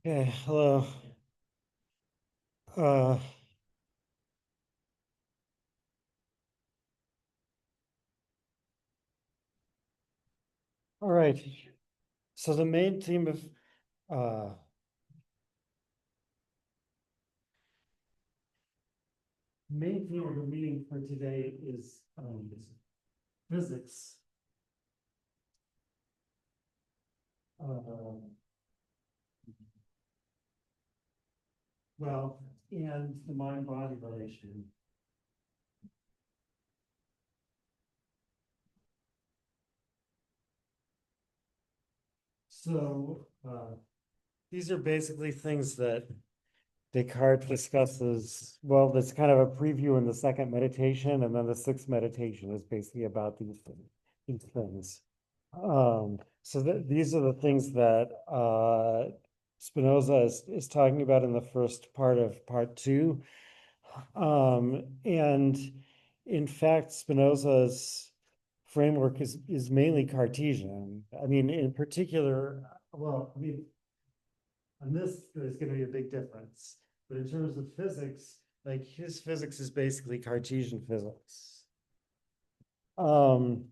Okay, hello. Uh, all right. So the uh main theme of the meeting for today is physics. Uh, well, and the mind-body relation. So these are basically things that Descartes discusses. Well, that's kind of a preview in the second meditation, and then the sixth meditation is basically about these things. So these are the things that Spinoza is talking about in the first part of part two. And in fact, Spinoza's framework is mainly Cartesian. I mean, in particular, well, I mean, on this, there's going to be a big difference. But in terms of physics, like his physics is basically Cartesian physics. Um,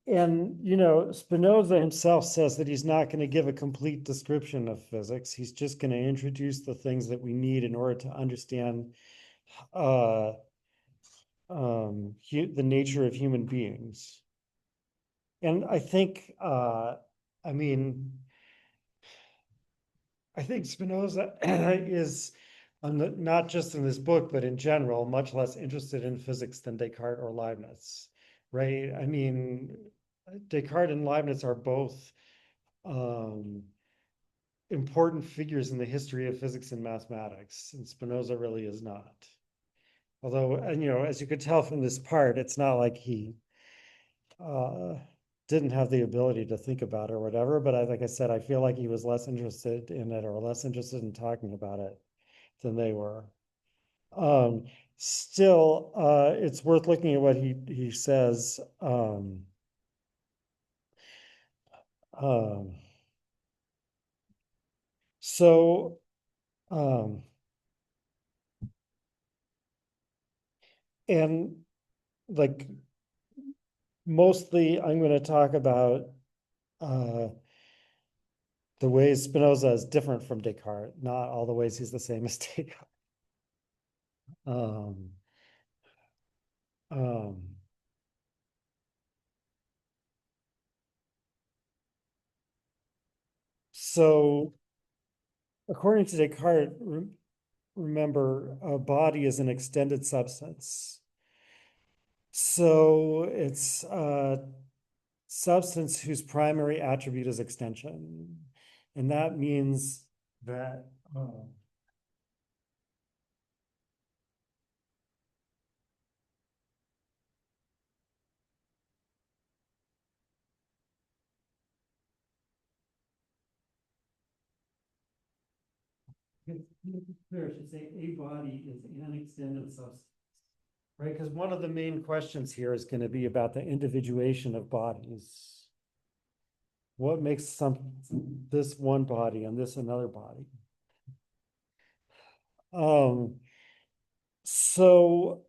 And, Spinoza himself says that he's not going to give a complete description of physics. He's just going to introduce the things that we need in order to understand uh, the nature of human beings. And I mean, I think Spinoza is not just in this book, but in general, much less interested in physics than Descartes or Leibniz, right? I mean, Descartes and Leibniz are both um, important figures in the history of physics and mathematics, and Spinoza really is not. Although, and, as you could tell from this part, it's not like he uh, didn't have the ability to think about it or whatever. But like I said, I feel like he was less interested in it or less interested in talking about it than they were. Um, Still, it's worth looking at what he says. Um, so, um, and like mostly, I'm going to talk about uh, the ways Spinoza is different from Descartes, not all the ways he's the same as Descartes. Um, um, so, according to Descartes, remember, a body is an extended substance. So, it's a substance whose primary attribute is extension. And that means that clear, I should say a body is an extended substance. Right, because one of the main questions here is going to be about the individuation of bodies. What makes this one body and this another body? Um, so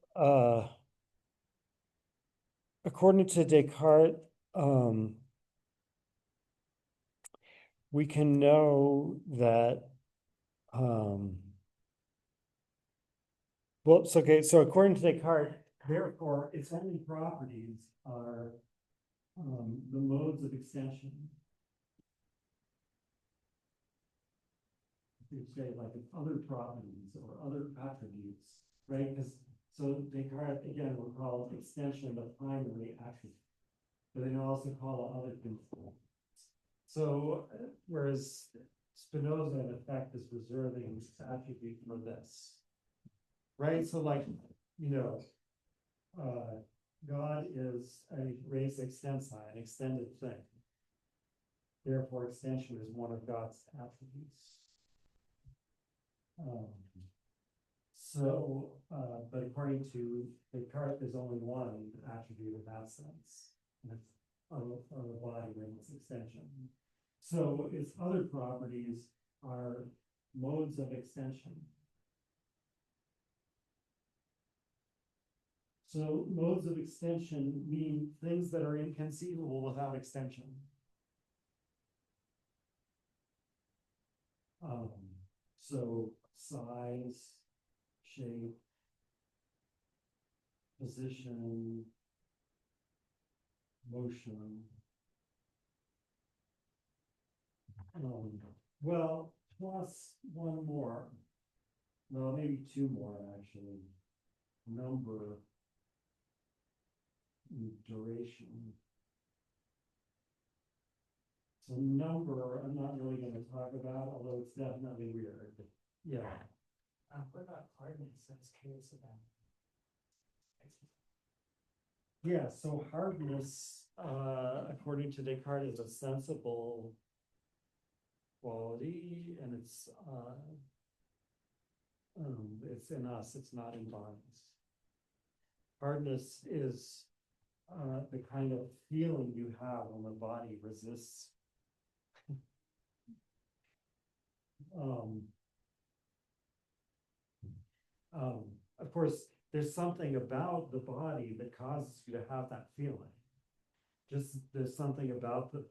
according to Descartes, we can know that um, well, so okay, so according to Descartes, therefore, its only properties are the modes of extension. You say like other properties or other attributes, right? Because so Descartes again will call extension the primary attribute, but they also call other things. So whereas Spinoza in effect is reserving this attribute for this, right? So like you know, uh, God is a res extensi, an extended thing. Therefore, extension is one of God's attributes. Um, but according to Descartes, there's only one attribute in that sense, and it's of the body and its extension. So its other properties are modes of extension. So modes of extension mean things that are inconceivable without extension. Um, so size, shape, position, motion. Well, plus one more. No, maybe two more actually. Number and duration. So number, I'm not really going to talk about, although it's definitely weird. Yeah. What about hardness? I was curious about. Yeah, so hardness, according to Descartes, is a sensible quality, and it's in us, it's not in bodies. Hardness is the kind of feeling you have when the body resists. um, of course, there's something about the body that causes you to have that feeling. Just there's something about the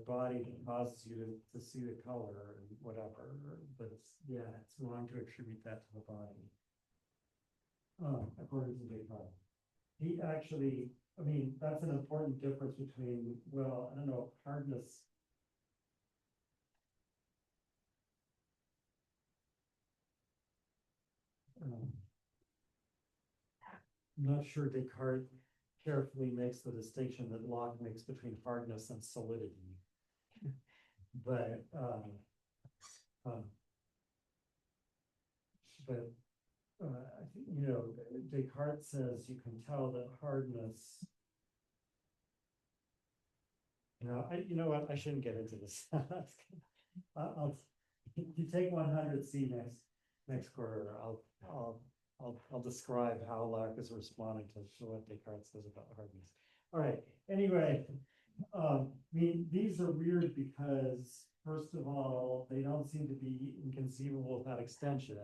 body that causes you to see the color and whatever. But it's wrong to attribute that to the body. According to Descartes. He actually, I mean, that's an important difference between, well, I don't know, hardness. I'm not sure Descartes carefully makes the distinction that Locke makes between hardness and solidity. But I think, Descartes says you can tell that hardness. You know what? I shouldn't get into this. You take 100C next quarter. I'll describe how Locke is responding to what Descartes says about hardness. All right. Anyway, I mean, these are weird because, first of all, they don't seem to be inconceivable without extension.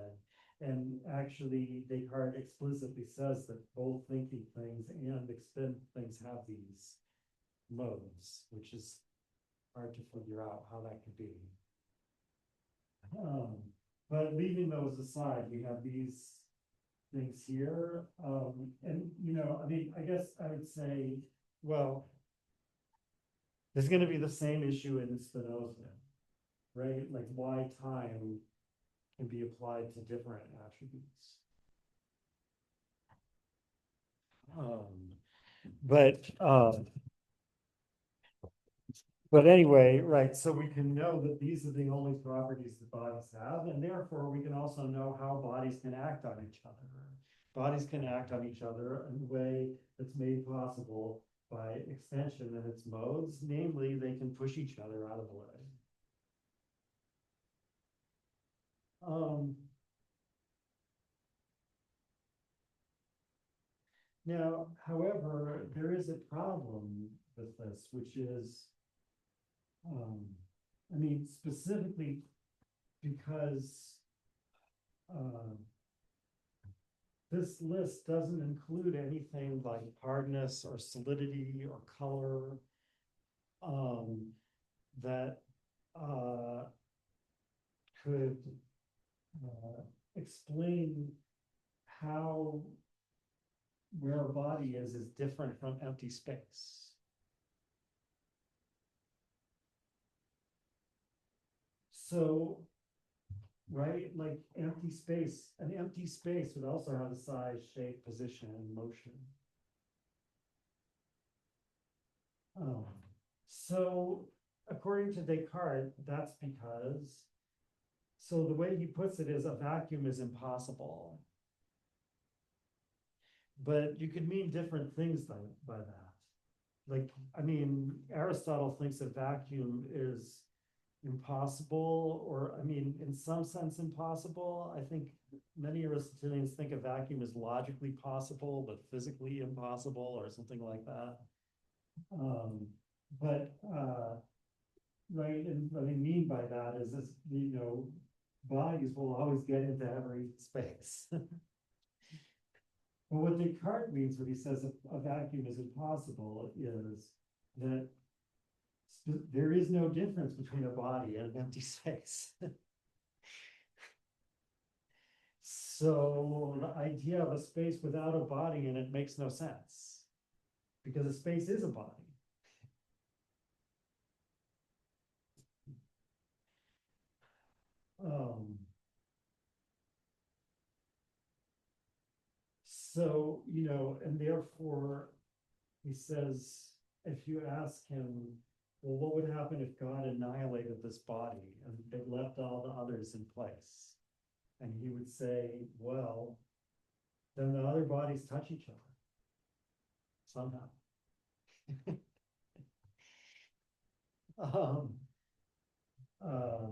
And actually, Descartes explicitly says that both thinking things and extended things have these modes, which is hard to figure out how that could be. But leaving those aside, we have these things here. And, I mean, I guess I would say, well, there's going to be the same issue in Spinoza, right? Like why time can be applied to different attributes. But anyway, right, so we can know that these are the only properties that bodies have, and therefore we can also know how bodies can act on each other. Bodies can act on each other in a way that's made possible by extension and its modes, namely they can push each other out of the way. Now, however, there is a problem with this, which is, I mean, specifically because this list doesn't include anything like hardness or solidity or color that could explain how where a body is different from empty space. So, right, like empty space, an empty space would also have a size, shape, position, and motion. So according to Descartes, that's because, so the way he puts it is a vacuum is impossible. But you could mean different things by that. Like, I mean, Aristotle thinks a vacuum is impossible, or I mean, in some sense impossible. I think many Aristotelians think a vacuum is logically possible, but physically impossible, or something like that. But right, and what I mean by that is this, bodies will always get into every space. But what Descartes means when he says a vacuum is impossible is that there is no difference between a body and an empty space. So the idea of a space without a body in it makes no sense, because a space is a body. Um, so, and therefore, he says, if you ask him, well, what would happen if God annihilated this body and it left all the others in place? And he would say, well, then the other bodies touch each other somehow. um, uh,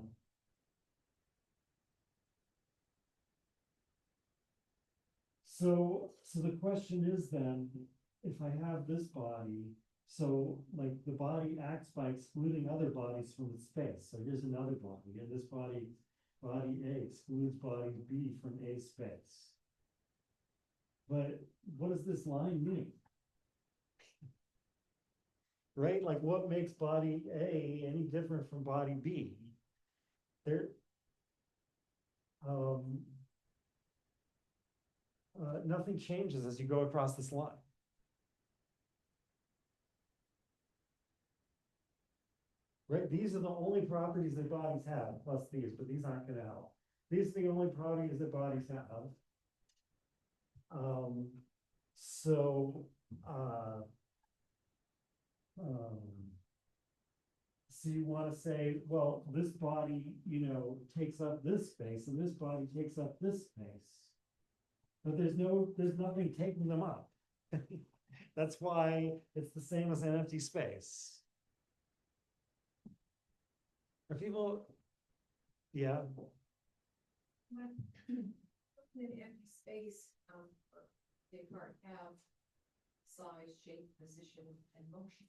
so the question is then, if I have this body, so like the body acts by excluding other bodies from the space. So here's another body, and this body A excludes body B from A space. But what does this line mean? Right? Like what makes body A any different from body B? There, nothing changes as you go across this line. Right? These are the only properties that bodies have, plus these, but these aren't going to help. These are the only properties that bodies have. So, so you want to say, well, this body, takes up this space, and this body takes up this space. But there's nothing taking them up. That's why it's the same as an empty space. Are people, yeah. In empty space, Descartes have size, shape, position, and motion.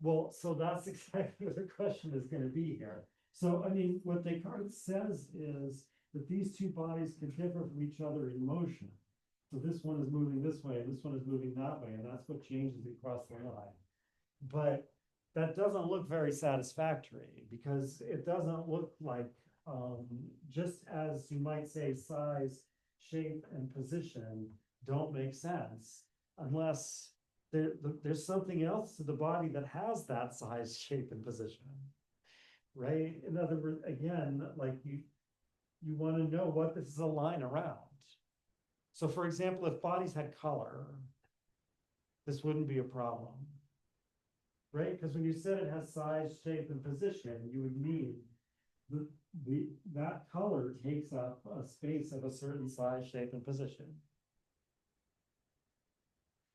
Well, so that's exactly what the question is going to be here. So, I mean, what Descartes says is that these two bodies can differ from each other in motion. So this one is moving this way, and this one is moving that way, and that's what changes across the line. But that doesn't look very satisfactory, because it doesn't look like, just as you might say, size, shape, and position don't make sense unless there's something else to the body that has that size, shape, and position, right? In other words, again, like you want to know what this is a line around. So for example, if bodies had color, this wouldn't be a problem, right? Because when you said it has size, shape, and position, you would mean that color takes up a space of a certain size, shape, and position.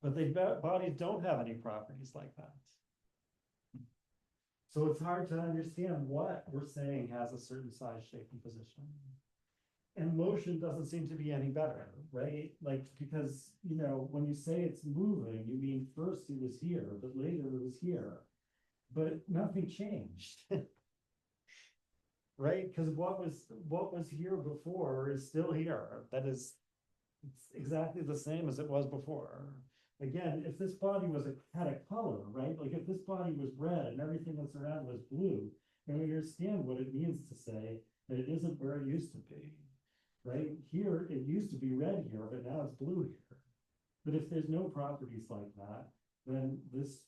But bodies don't have any properties like that. So it's hard to understand what we're saying has a certain size, shape, and position. And motion doesn't seem to be any better, right? Like, because, when you say it's moving, you mean first it was here, but later it was here. But nothing changed. Right? Because what was here before is still here. That is, it's exactly the same as it was before. Again, if this body had a color, right? Like if this body was red and everything that's around was blue, then we understand what it means to say that it isn't where it used to be. Right? Here, it used to be red here, but now it's blue here. But if there's no properties like that, then this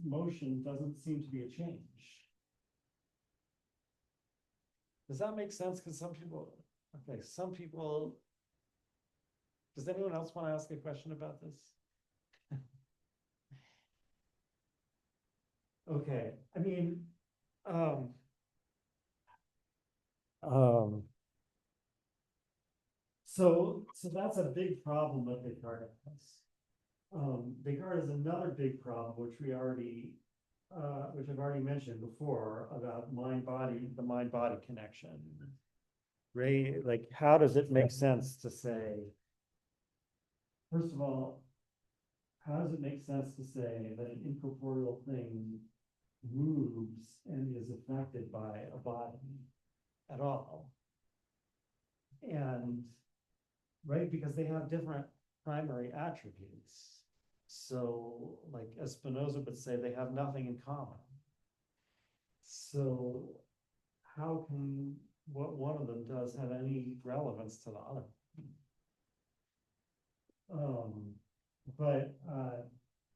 motion doesn't seem to be a change. Does that make sense? Because some people, does anyone else want to ask a question about this? Okay, I mean, so that's a big problem that Descartes has. Descartes has another big problem, which I've already mentioned before, about the mind-body connection. Right? Like, how does it make sense to say, first of all, how does it make sense to say that an incorporeal thing moves and is affected by a body at all. And, right, because they have different primary attributes. So, like, as Spinoza would say, they have nothing in common. So, how can what one of them does have any relevance to the other? But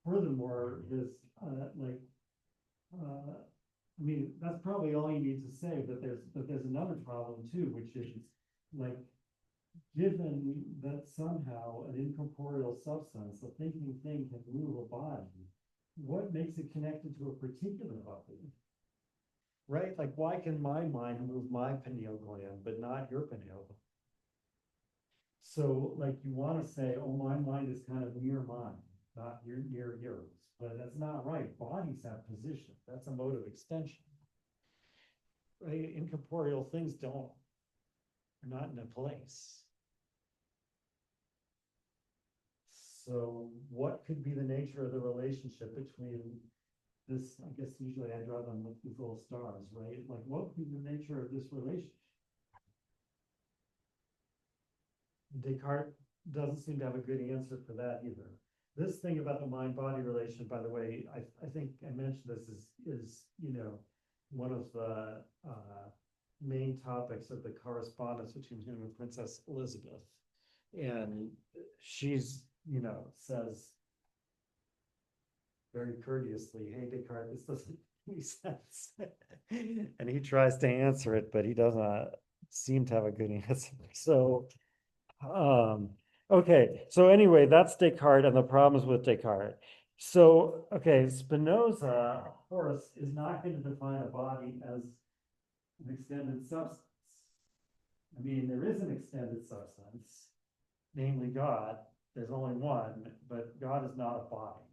furthermore, this I mean, that's probably all you need to say, but there's another problem too, which is like, given that somehow an incorporeal substance, a thinking thing can move a body, what makes it connected to a particular body? Right? Like, why can my mind move my pineal gland, but not your pineal gland? So, like, you want to say, oh, my mind is kind of near mine, not near yours. But that's not right. Bodies have position. That's a mode of extension. Right? Incorporeal things don't. They're not in a place. So what could be the nature of the relationship between this? I guess usually I draw them with these little stars, right? Like, what would be the nature of this relationship? Descartes doesn't seem to have a good answer for that either. This thing about the mind-body relation, by the way, I think I mentioned this is one of the main topics of the correspondence between him and Princess Elizabeth. And she's, says very courteously, hey, Descartes, this doesn't make any sense. And he tries to answer it, but he does not seem to have a good answer. So, okay, so anyway, that's Descartes and the problems with Descartes. So, okay, Spinoza, of course, is not going to define a body as an extended substance. I mean, there is an extended substance, namely God. There's only one, but God is not a body.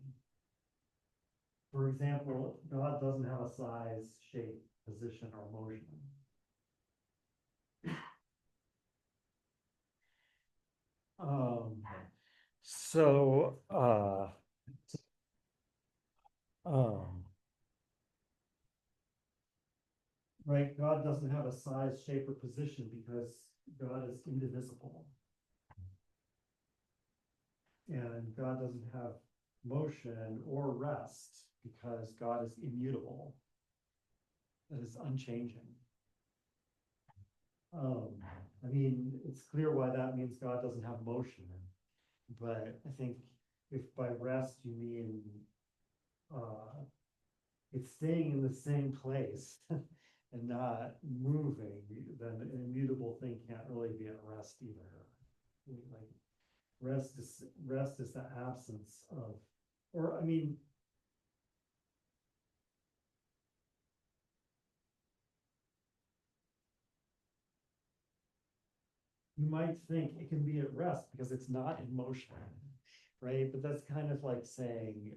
For example, God doesn't have a size, shape, position, or motion. So, right, God doesn't have a size, shape, or position because God is indivisible. And God doesn't have motion or rest because God is immutable. That is unchanging. I mean, it's clear why that means God doesn't have motion. But I think if by rest you mean it's staying in the same place and not moving, then an immutable thing can't really be at rest either. Like, rest is the absence of, or I mean, you might think it can be at rest because it's not in motion, right? But that's kind of like saying,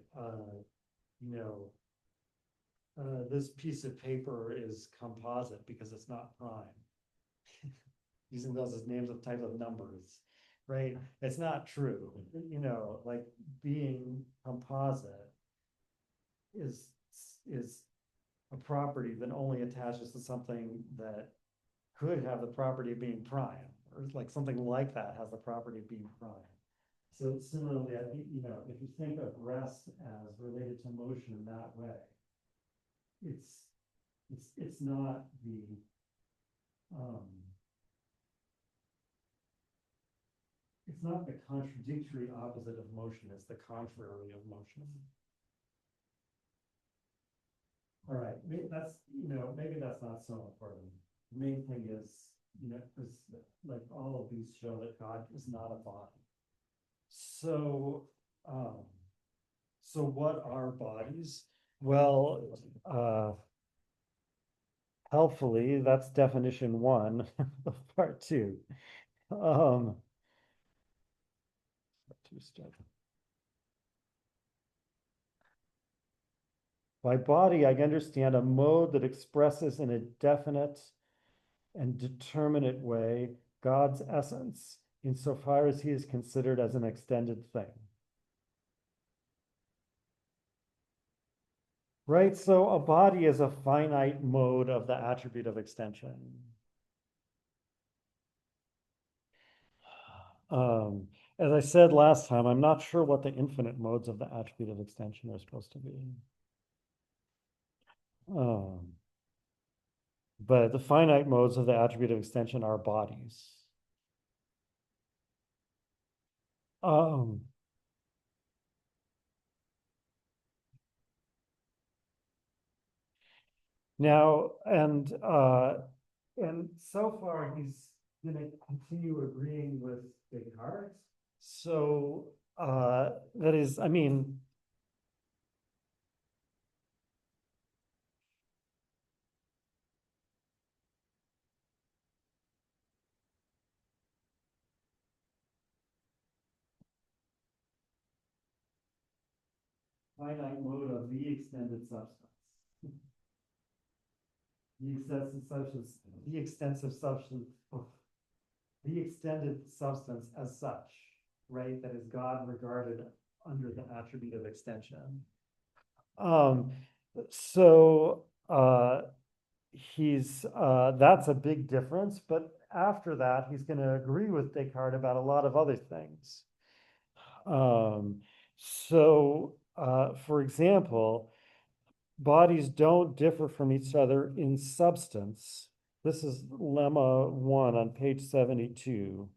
this piece of paper is composite because it's not prime. Using those as names of types of numbers, right? It's not true. Like, being composite is a property that only attaches to something that could have the property of being prime, or like something like that has the property of being prime. So similarly, I think, if you think of rest as related to motion in that way, it's not the it's not the contradictory opposite of motion, it's the contrary of motion. All right, maybe that's not so important. The main thing is, is like all of these show that God is not a body. So, so what are bodies? Well, helpfully, that's definition 1 of part 2. By body, I understand a mode that expresses in a definite and determinate way God's essence, insofar as he is considered as an extended thing. right? So a body is a finite mode of the attribute of extension. Um, as I said last time, I'm not sure what the infinite modes of the attribute of extension are supposed to be. But the finite modes of the attribute of extension are bodies. Um, Now, and so far he's going to continue agreeing with Descartes. So that is, I mean, finite mode of the extended substance. The extensive substance, the extensive substance, the extended substance as such, right? That is God regarded under the attribute of extension. Um, so that's a big difference, but after that, he's going to agree with Descartes about a lot of other things. For example, bodies don't differ from each other in substance. This is lemma 1 on page 72.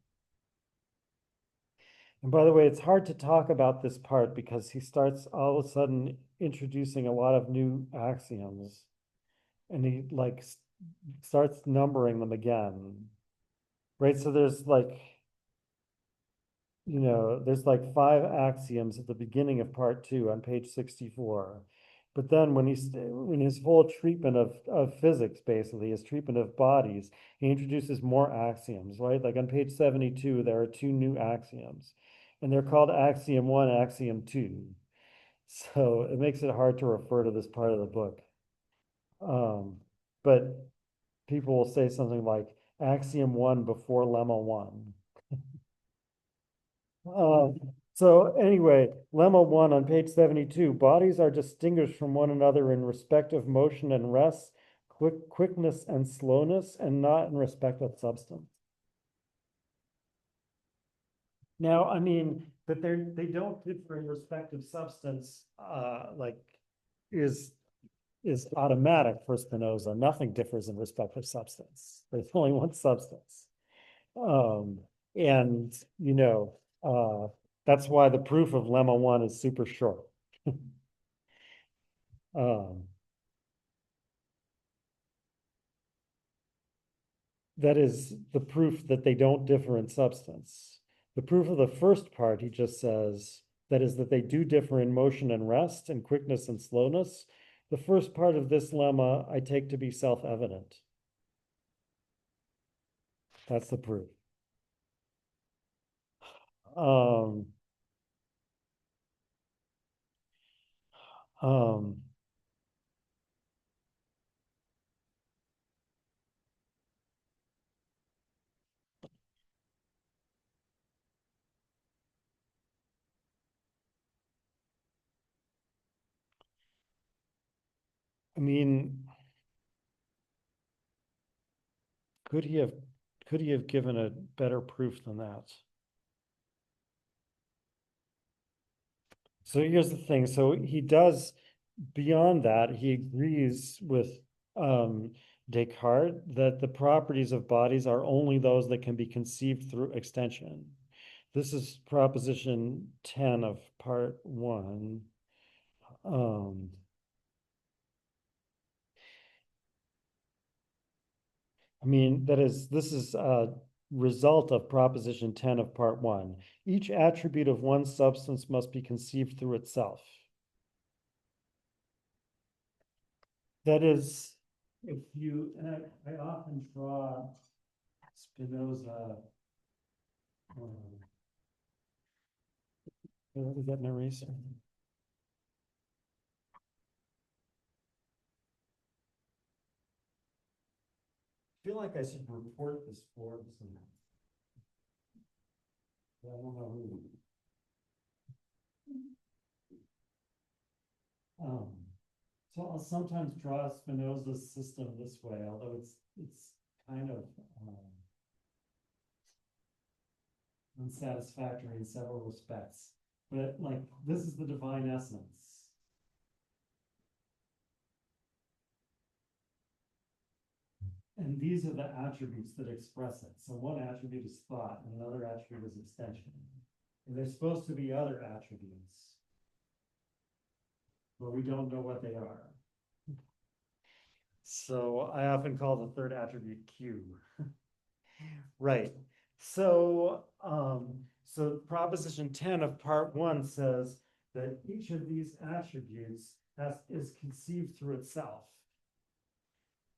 And by the way, it's hard to talk about this part because he starts all of a sudden introducing a lot of new axioms, and he like starts numbering them again, right? So there's like, there's like 5 axioms at the beginning of part 2 on page 64. But then when in his whole treatment of physics, basically, his treatment of bodies, he introduces more axioms, right? Like on page 72, there are 2 new axioms, and they're called axiom 1, axiom 2. So it makes it hard to refer to this part of the book. But people will say something like axiom 1 before lemma 1. So anyway, lemma 1 on page 72, bodies are distinguished from one another in respect of motion and rest, quickness and slowness, and not in respect of substance. Now, I mean, but they don't differ in respect of substance, like is automatic for Spinoza. Nothing differs in respect of substance. There's only one substance. Um, and that's why the proof of lemma 1 is super short. That is the proof that they don't differ in substance. The proof of the first part, he just says, that is that they do differ in motion and rest and quickness and slowness. The first part of this lemma I take to be self-evident. That's the proof. Um, um, I mean, could he have given a better proof than that? So here's the thing. So he does, beyond that, he agrees with Descartes that the properties of bodies are only those that can be conceived through extension. This is proposition 10 of part 1. I mean, this is a result of proposition 10 of part 1. Each attribute of one substance must be conceived through itself. That is, if you, and I often draw Spinoza. Let me get an eraser. I feel like I should report this for someone. I don't know who. Um, So I'll sometimes draw Spinoza's system this way, although it's kind of unsatisfactory in several respects. But like, this is the divine essence. And these are the attributes that express it. So one attribute is thought, and another attribute is extension. And there's supposed to be other attributes, but we don't know what they are. So I often call the third attribute Q. Right. So, so proposition 10 of part 1 says that each of these attributes is conceived through itself.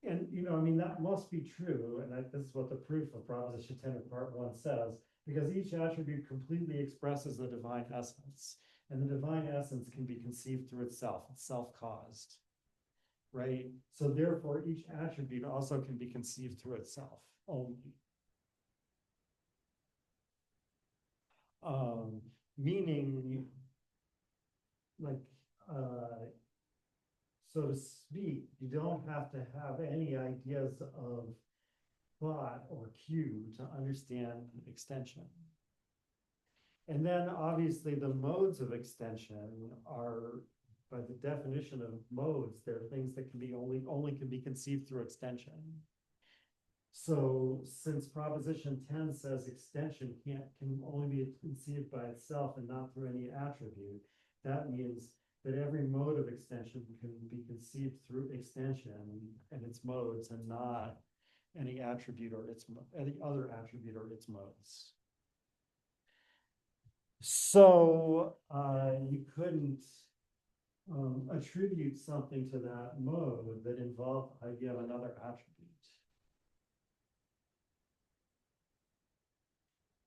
And, I mean, that must be true. And this is what the proof of proposition 10 of part 1 says, because each attribute completely expresses the divine essence. And the divine essence can be conceived through itself. It's self-caused, right? So therefore, each attribute also can be conceived through itself only. Meaning, like, so to speak, you don't have to have any ideas of thought or cue to understand extension. And then obviously the modes of extension are, by the definition of modes, they're things that can be only can be conceived through extension. So since proposition 10 says extension can only be conceived by itself and not through any attribute, that means that every mode of extension can be conceived through extension and its modes, and not any attribute or any other attribute or its modes. So you couldn't attribute something to that mode that involved the idea of another attribute.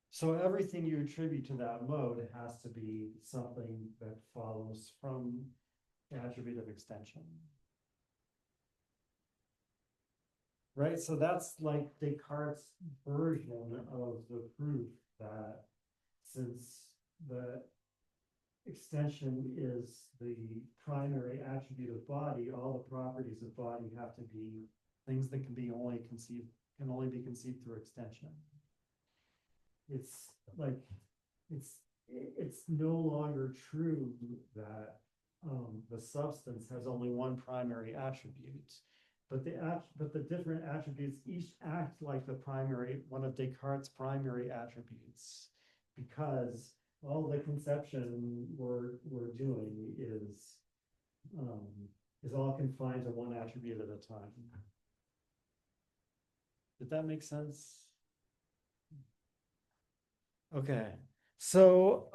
So everything you attribute to that mode has to be something that follows from the attribute of extension. Right, so that's like Descartes' version of the proof that since the extension is the primary attribute of body, all the properties of body have to be things that can only be conceived through extension. It's like, it's no longer true that the substance has only one primary attribute, but the different attributes each act like one of Descartes' primary attributes, because all the conception we're doing is all confined to one attribute at a time. Did that make sense? Okay, so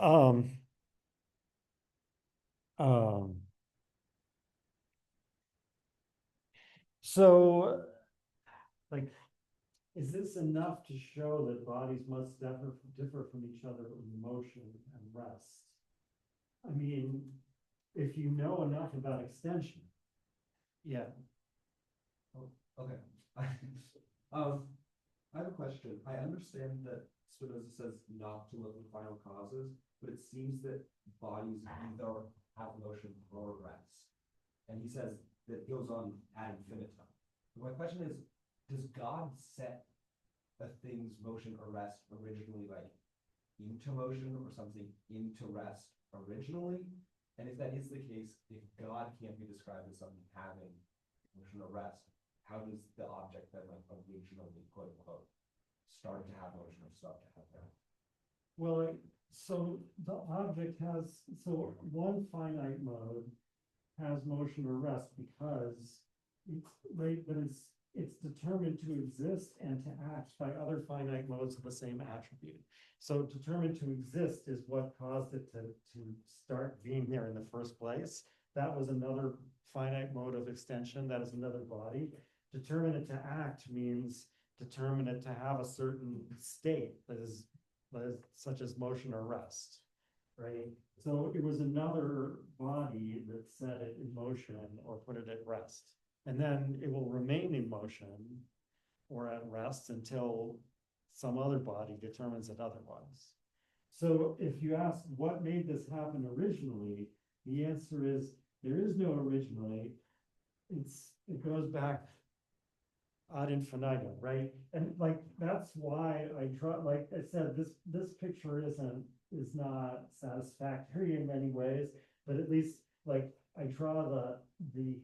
so like, is this enough to show that bodies must differ from each other in motion and rest? I mean, if you know enough about extension. Yeah. Oh, okay. I have a question. I understand that Spinoza says not to look at final causes, but it seems that bodies either have motion or rest. And he says that goes on ad infinitum. My question is, does God set a thing's motion or rest originally like into motion or something into rest originally? And if that is the case, if God can't be described as something having motion or rest, how does the object then like originally, quote unquote, start to have motion or start to have rest? Well, so the object has, so one finite mode has motion or rest because it's right, but it's determined to exist and to act by other finite modes of the same attribute. So determined to exist is what caused it to start being there in the first place. That was another finite mode of extension. That is another body. Determine it to act means determine it to have a certain state that is such as motion or rest, right? So it was another body that set it in motion or put it at rest. And then it will remain in motion or at rest until some other body determines it otherwise. So if you ask what made this happen originally, the answer is there is no originally. it goes back ad infinitum, right? And like, that's why I try, like I said, this picture is not satisfactory in many ways, but at least like I draw the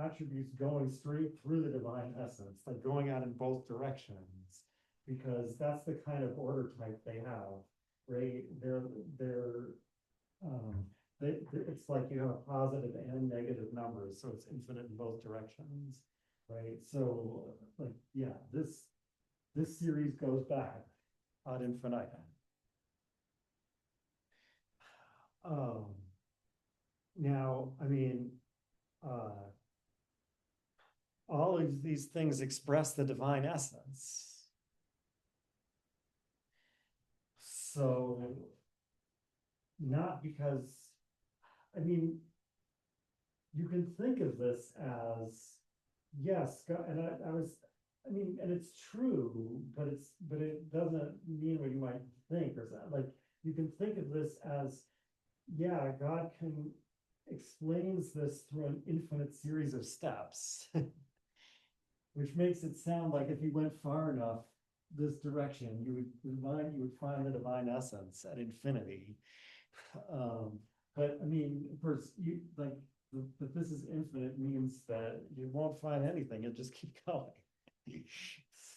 attributes going straight through the divine essence, like going out in both directions, because that's the kind of order type they have, right? They're um it's like you have a positive and negative numbers, so it's infinite in both directions, right? So like, yeah, this series goes back ad infinitum. Um, now, I mean, all of these things express the divine essence. So, not because, I mean, you can think of this as, yes, God, and I mean, and it's true, but it doesn't mean what you might think or something. Like, you can think of this as, yeah, God can explains this through an infinite series of steps, which makes it sound like if you went far enough this direction, you would find the divine essence at infinity. But I mean, of course, you like that this is infinite means that you won't find anything, you'll just keep going.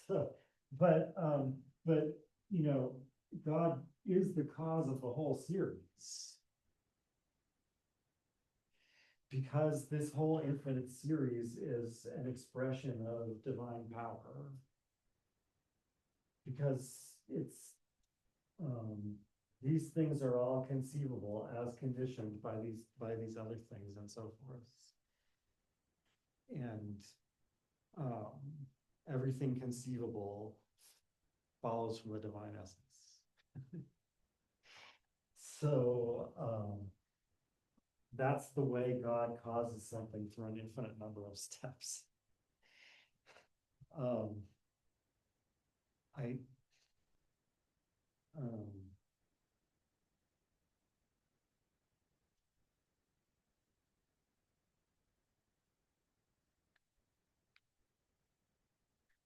So, but you know, God is the cause of the whole series. Because this whole infinite series is an expression of divine power. Because it's these things are all conceivable as conditioned by these other things and so forth. And everything conceivable follows from the divine essence. So that's the way God causes something through an infinite number of steps. I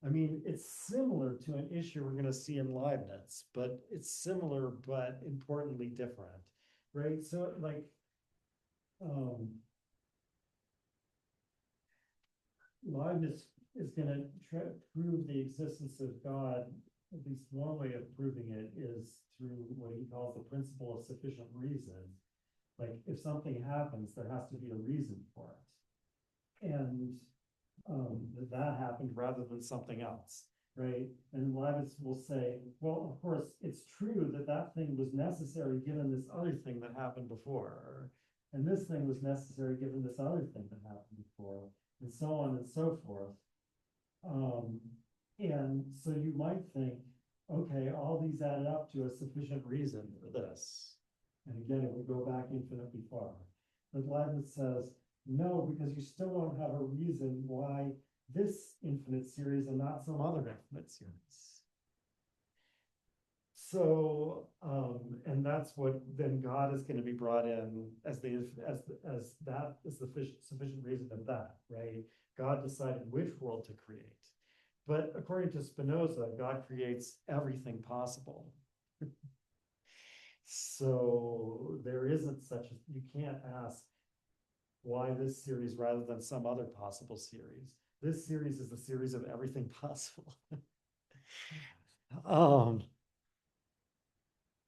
I mean, it's similar to an issue we're going to see in Leibniz, but it's similar but importantly different, right? So, like, Leibniz is going to prove the existence of God. At least one way of proving it is through what he calls the principle of sufficient reason. Like, if something happens, there has to be a reason for it. And that happened rather than something else, right? And Leibniz will say, well, of course, it's true that that thing was necessary given this other thing that happened before, and this thing was necessary given this other thing that happened before, and so on and so forth. And so you might think, okay, all these added up to a sufficient reason for this. And again, it would go back infinitely far. But Leibniz says, no, because you still don't have a reason why this infinite series and not some other infinite series. So, and that's what then God is going to be brought in as that is the sufficient reason of that, right? God decided which world to create. But according to Spinoza, God creates everything possible. So there isn't you can't ask why this series rather than some other possible series. This series is the series of everything possible. I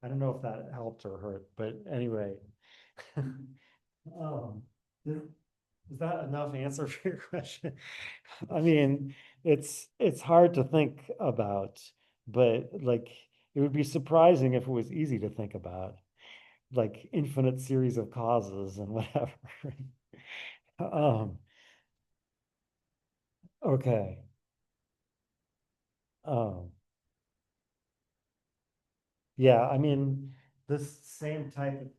don't know if that helped or hurt, but anyway. Is that enough answer for your question? I mean, it's hard to think about, but like it would be surprising if it was easy to think about, like infinite series of causes and whatever. um, okay. Um, yeah, I mean, this same type of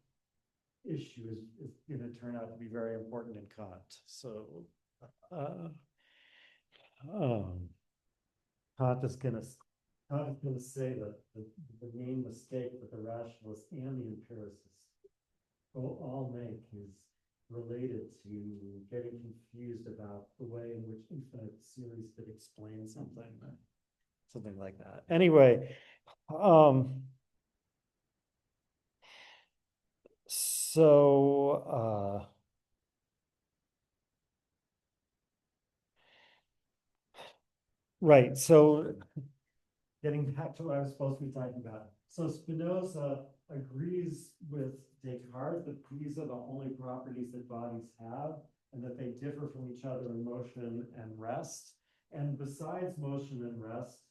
issue is going to turn out to be very important in Kant. So, uh, um, Kant is going to say that the main mistake that the rationalists and the empiricists will all make is related to getting confused about the way in which infinite series could explain something like that. Anyway, so right, so getting back to what I was supposed to be talking about. So Spinoza agrees with Descartes that these are the only properties that bodies have, and that they differ from each other in motion and rest. And besides motion and rest,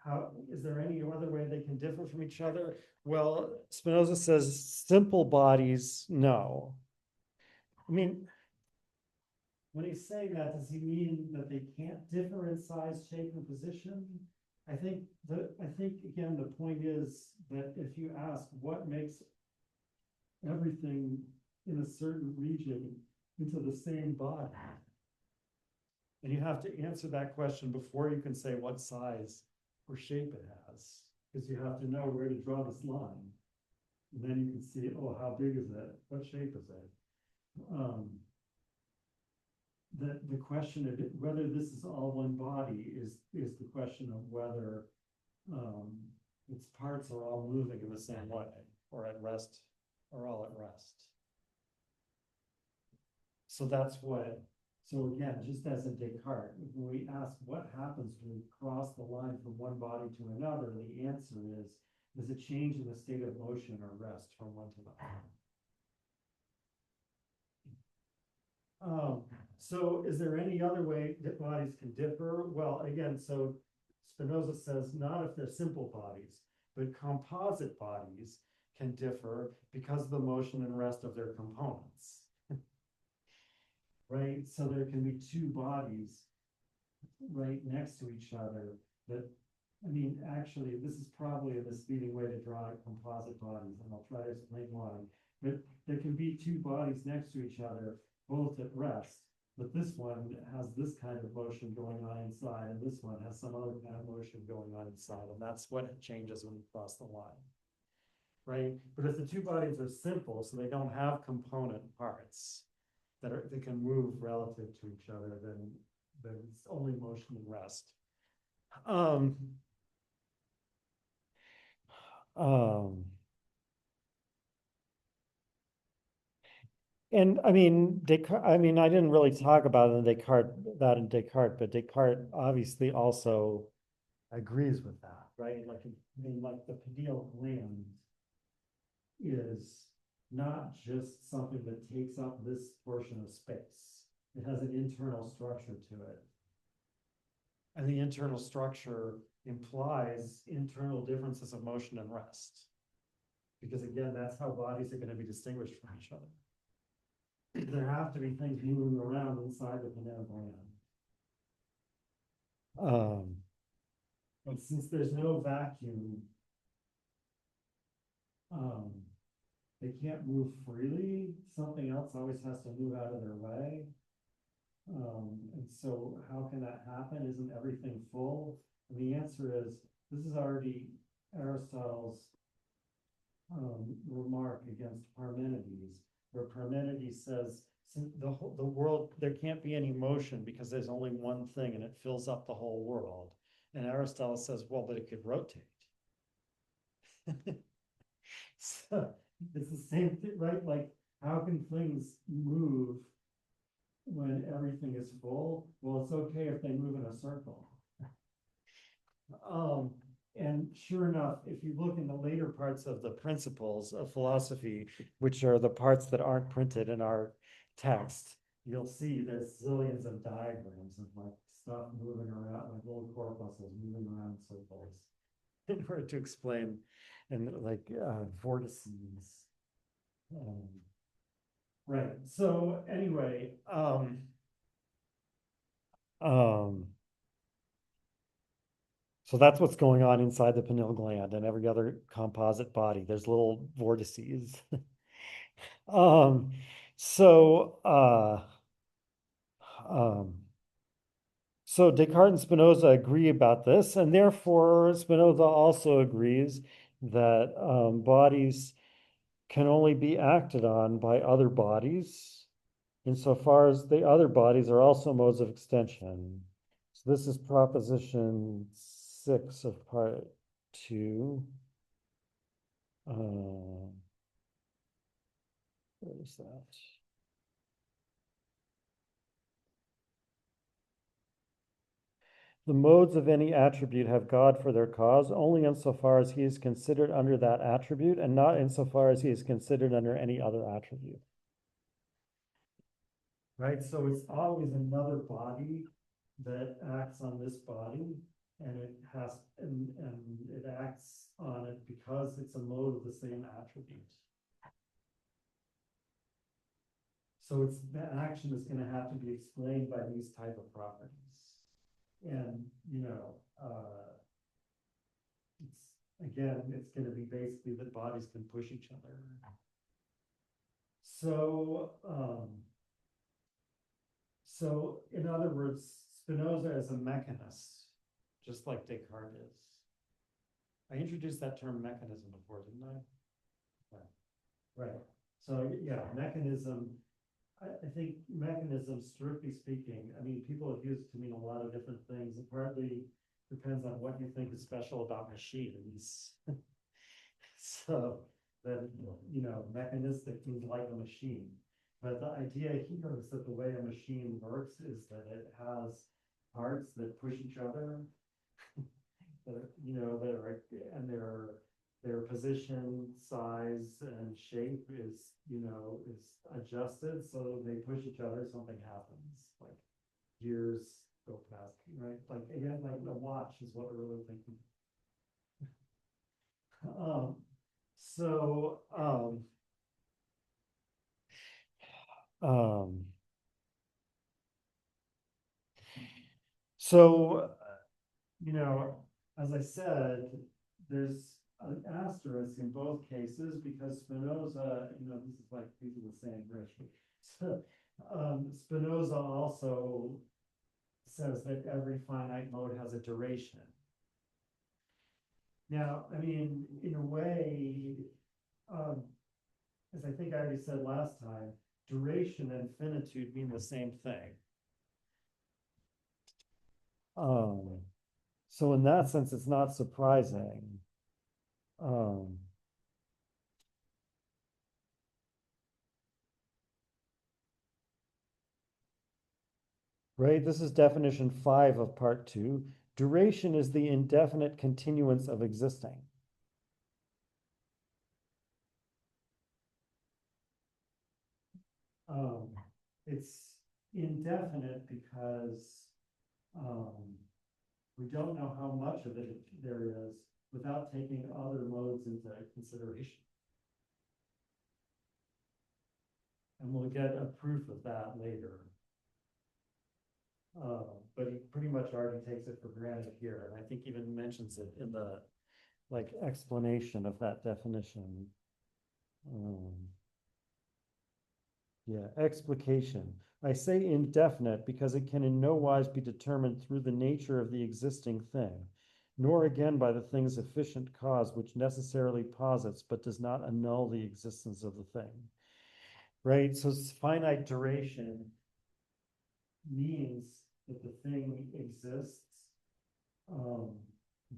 how is there any other way they can differ from each other? Well, Spinoza says simple bodies, no. I mean, when he's saying that, does he mean that they can't differ in size, shape, and position? I think again, the point is that if you ask what makes everything in a certain region into the same body, and you have to answer that question before you can say what size or shape it has, because you have to know where to draw this line. And then you can see, oh, how big is it? What shape is it? The question of whether this is all one body is the question of whether its parts are all moving in the same way, or at rest, or all at rest. So that's what, so again, just as in Descartes, when we ask what happens when we cross the line from one body to another, the answer is a change in the state of motion or rest from one to the other. So is there any other way that bodies can differ? Well, again, so Spinoza says not if they're simple bodies, but composite bodies can differ because of the motion and rest of their components. Right? So there can be two bodies right next to each other that, I mean, actually, this is probably a misleading way to draw composite bodies, and I'll try to explain why. But there can be two bodies next to each other, both at rest, but this one has this kind of motion going on inside, and this one has some other kind of motion going on inside, and that's what changes when you cross the line. Right? But if the two bodies are simple, so they don't have component parts that can move relative to each other, then it's only motion and rest. And I mean, Descartes, I mean, I didn't really talk about it in Descartes, but Descartes obviously also agrees with that, right? Like, I mean, like the pineal gland is not just something that takes up this portion of space. It has an internal structure to it. And the internal structure implies internal differences of motion and rest. Because again, that's how bodies are going to be distinguished from each other. There have to be things moving around inside the pineal gland. But since there's no vacuum, they can't move freely. Something else always has to move out of their way. And so how can that happen? Isn't everything full? And the answer is, this is already Aristotle's remark against Parmenides, where Parmenides says the world, there can't be any motion because there's only one thing and it fills up the whole world. And Aristotle says, well, but it could rotate. So it's the same thing, right? Like, how can things move when everything is full? Well, it's okay if they move in a circle. And sure enough, if you look in the later parts of the Principles of Philosophy, which are the parts that aren't printed in our text, you'll see there's zillions of diagrams of like stuff moving around, like little corpuscles moving around in circles in order to explain, and like vortices. Right. So anyway, so that's what's going on inside the pineal gland and every other composite body. There's little vortices. um, so so Descartes and Spinoza agree about this, and therefore Spinoza also agrees that bodies can only be acted on by other bodies, insofar as the other bodies are also modes of extension. So this is proposition 6 of part 2. Where is that? The modes of any attribute have God for their cause only insofar as he is considered under that attribute and not insofar as he is considered under any other attribute. Right, so it's always another body that acts on this body, and it has, and it acts on it because it's a mode of the same attribute. So it's, the action is gonna have to be explained by these type of properties. And, it's, again, it's gonna be basically that bodies can push each other. So in other words, Spinoza is a mechanist, just like Descartes is. I introduced that term mechanism before, didn't I? Right. So yeah, mechanism. I think mechanism, strictly speaking, I mean, people have used it to mean a lot of different things. It partly depends on what you think is special about machines. So that, mechanistic means like a machine. But the idea here is that the way a machine works is that it has parts that push each other, that are, and their position, size, and shape is adjusted, so they push each other, something happens, like gears go past, right? Like, again, like a watch is what we're really thinking. So, as I said, there's an asterisk in both cases because Spinoza, this is like, these are the same version. So, Spinoza also says that every finite mode has a duration. Now, I mean, in a way, as I think I already said last time, duration and finitude mean the same thing. So in that sense, it's not surprising. Right, this is definition 5 of part 2. Duration is the indefinite continuance of existing. It's indefinite because we don't know how much of it there is without taking other modes into consideration. And we'll get a proof of that later. But he pretty much already takes it for granted here, and I think even mentions it in the explanation of that definition. Yeah, explication. I say indefinite because it can in no wise be determined through the nature of the existing thing, nor again by the thing's efficient cause, which necessarily posits but does not annul the existence of the thing. Right? So finite duration means that the thing exists,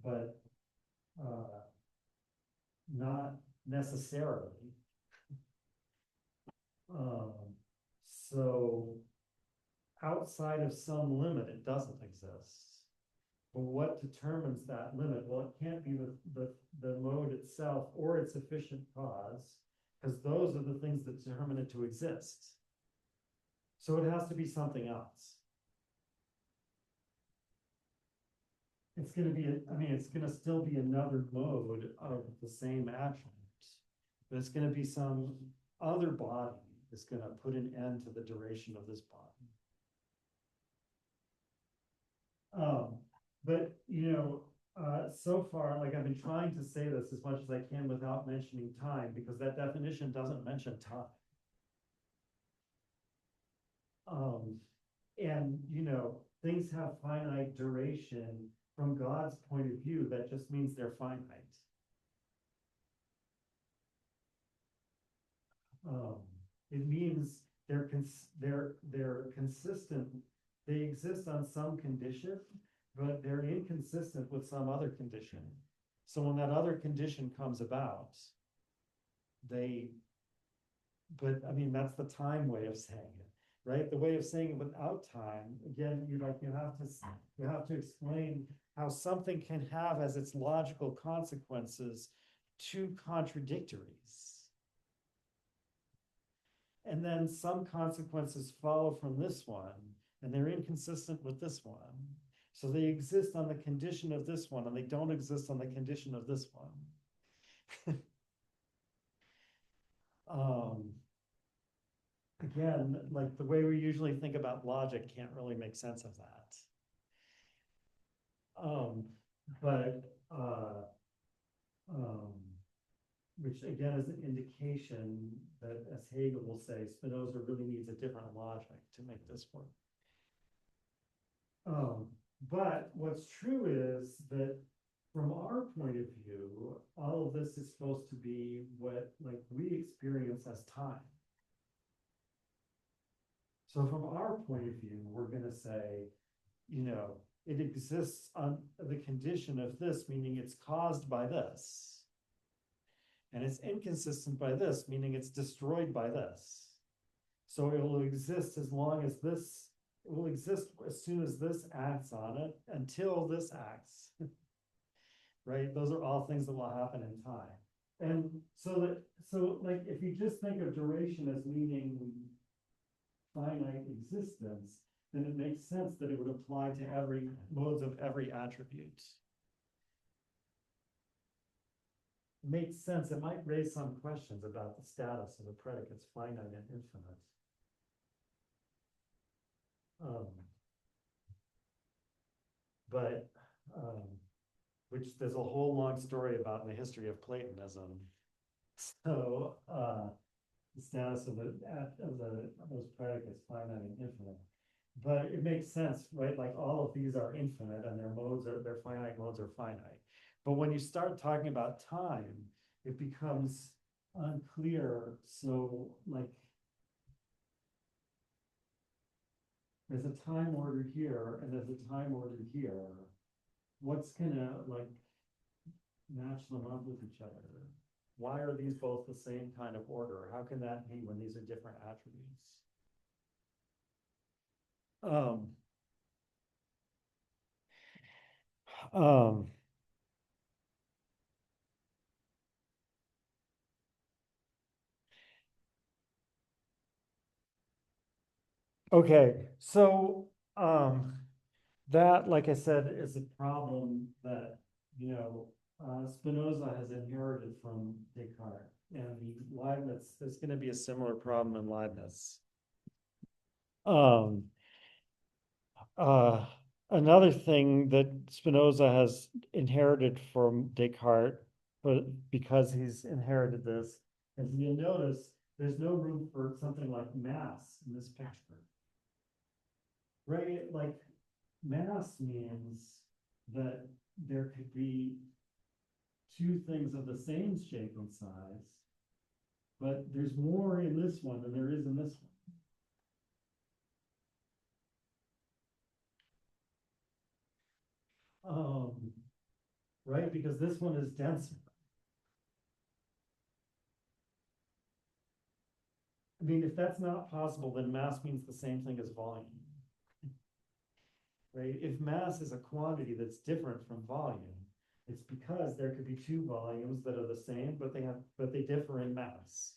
but not necessarily. So outside of some limit, it doesn't exist. But what determines that limit? Well, it can't be the mode itself or its efficient cause, because those are the things that determine it to exist. So it has to be something else. It's going to be, it's going to still be another mode of the same attribute, but it's going to be some other body that's going to put an end to the duration of this body. But so far, like, I've been trying to say this as much as I can without mentioning time, because that definition doesn't mention time. And things have finite duration. From God's point of view, that just means they're finite. It means they're consistent. They exist on some condition, but they're inconsistent with some other condition. So when that other condition comes about, but I mean, that's the time way of saying it, right? The way of saying it without time, again, you have to explain how something can have as its logical consequences two contradictories. And then some consequences follow from this one, and they're inconsistent with this one. So they exist on the condition of this one, and they don't exist on the condition of this one. Again, like the way we usually think about logic can't really make sense of that. But which again is an indication that, as Hegel will say, Spinoza really needs a different logic to make this work. But what's true is that from our point of view, all of this is supposed to be what like we experience as time. So from our point of view, we're going to say, it exists on the condition of this, meaning it's caused by this. And it's inconsistent by this, meaning it's destroyed by this. So it will exist as long as this, it will exist as soon as this acts on it until this acts. Right? Those are all things that will happen in time. And so like if you just think of duration as meaning finite existence, then it makes sense that it would apply to every modes of every attribute. It makes sense. It might raise some questions about the status of the predicates finite and infinite. Which there's a whole long story about in the history of Platonism. So the status of those predicates finite and infinite. But it makes sense, right? Like all of these are infinite and their finite modes are finite. But when you start talking about time, it becomes unclear. So like there's a time order here and there's a time order here. What's gonna like match them up with each other? Why are these both the same kind of order? How can that be when these are different attributes? Okay, so that, like I said, is a problem that Spinoza has inherited from Descartes, and Leibniz. There's going to be a similar problem in Leibniz. Another thing that Spinoza has inherited from Descartes, but because he's inherited this, as you'll notice, there's no room for something like mass in this picture. Right? Like mass means that there could be two things of the same shape and size, but there's more in this one than there is in this one. Right? Because this one is denser. I mean, if that's not possible, then mass means the same thing as volume. Right? If mass is a quantity that's different from volume, it's because there could be two volumes that are the same, but they differ in mass.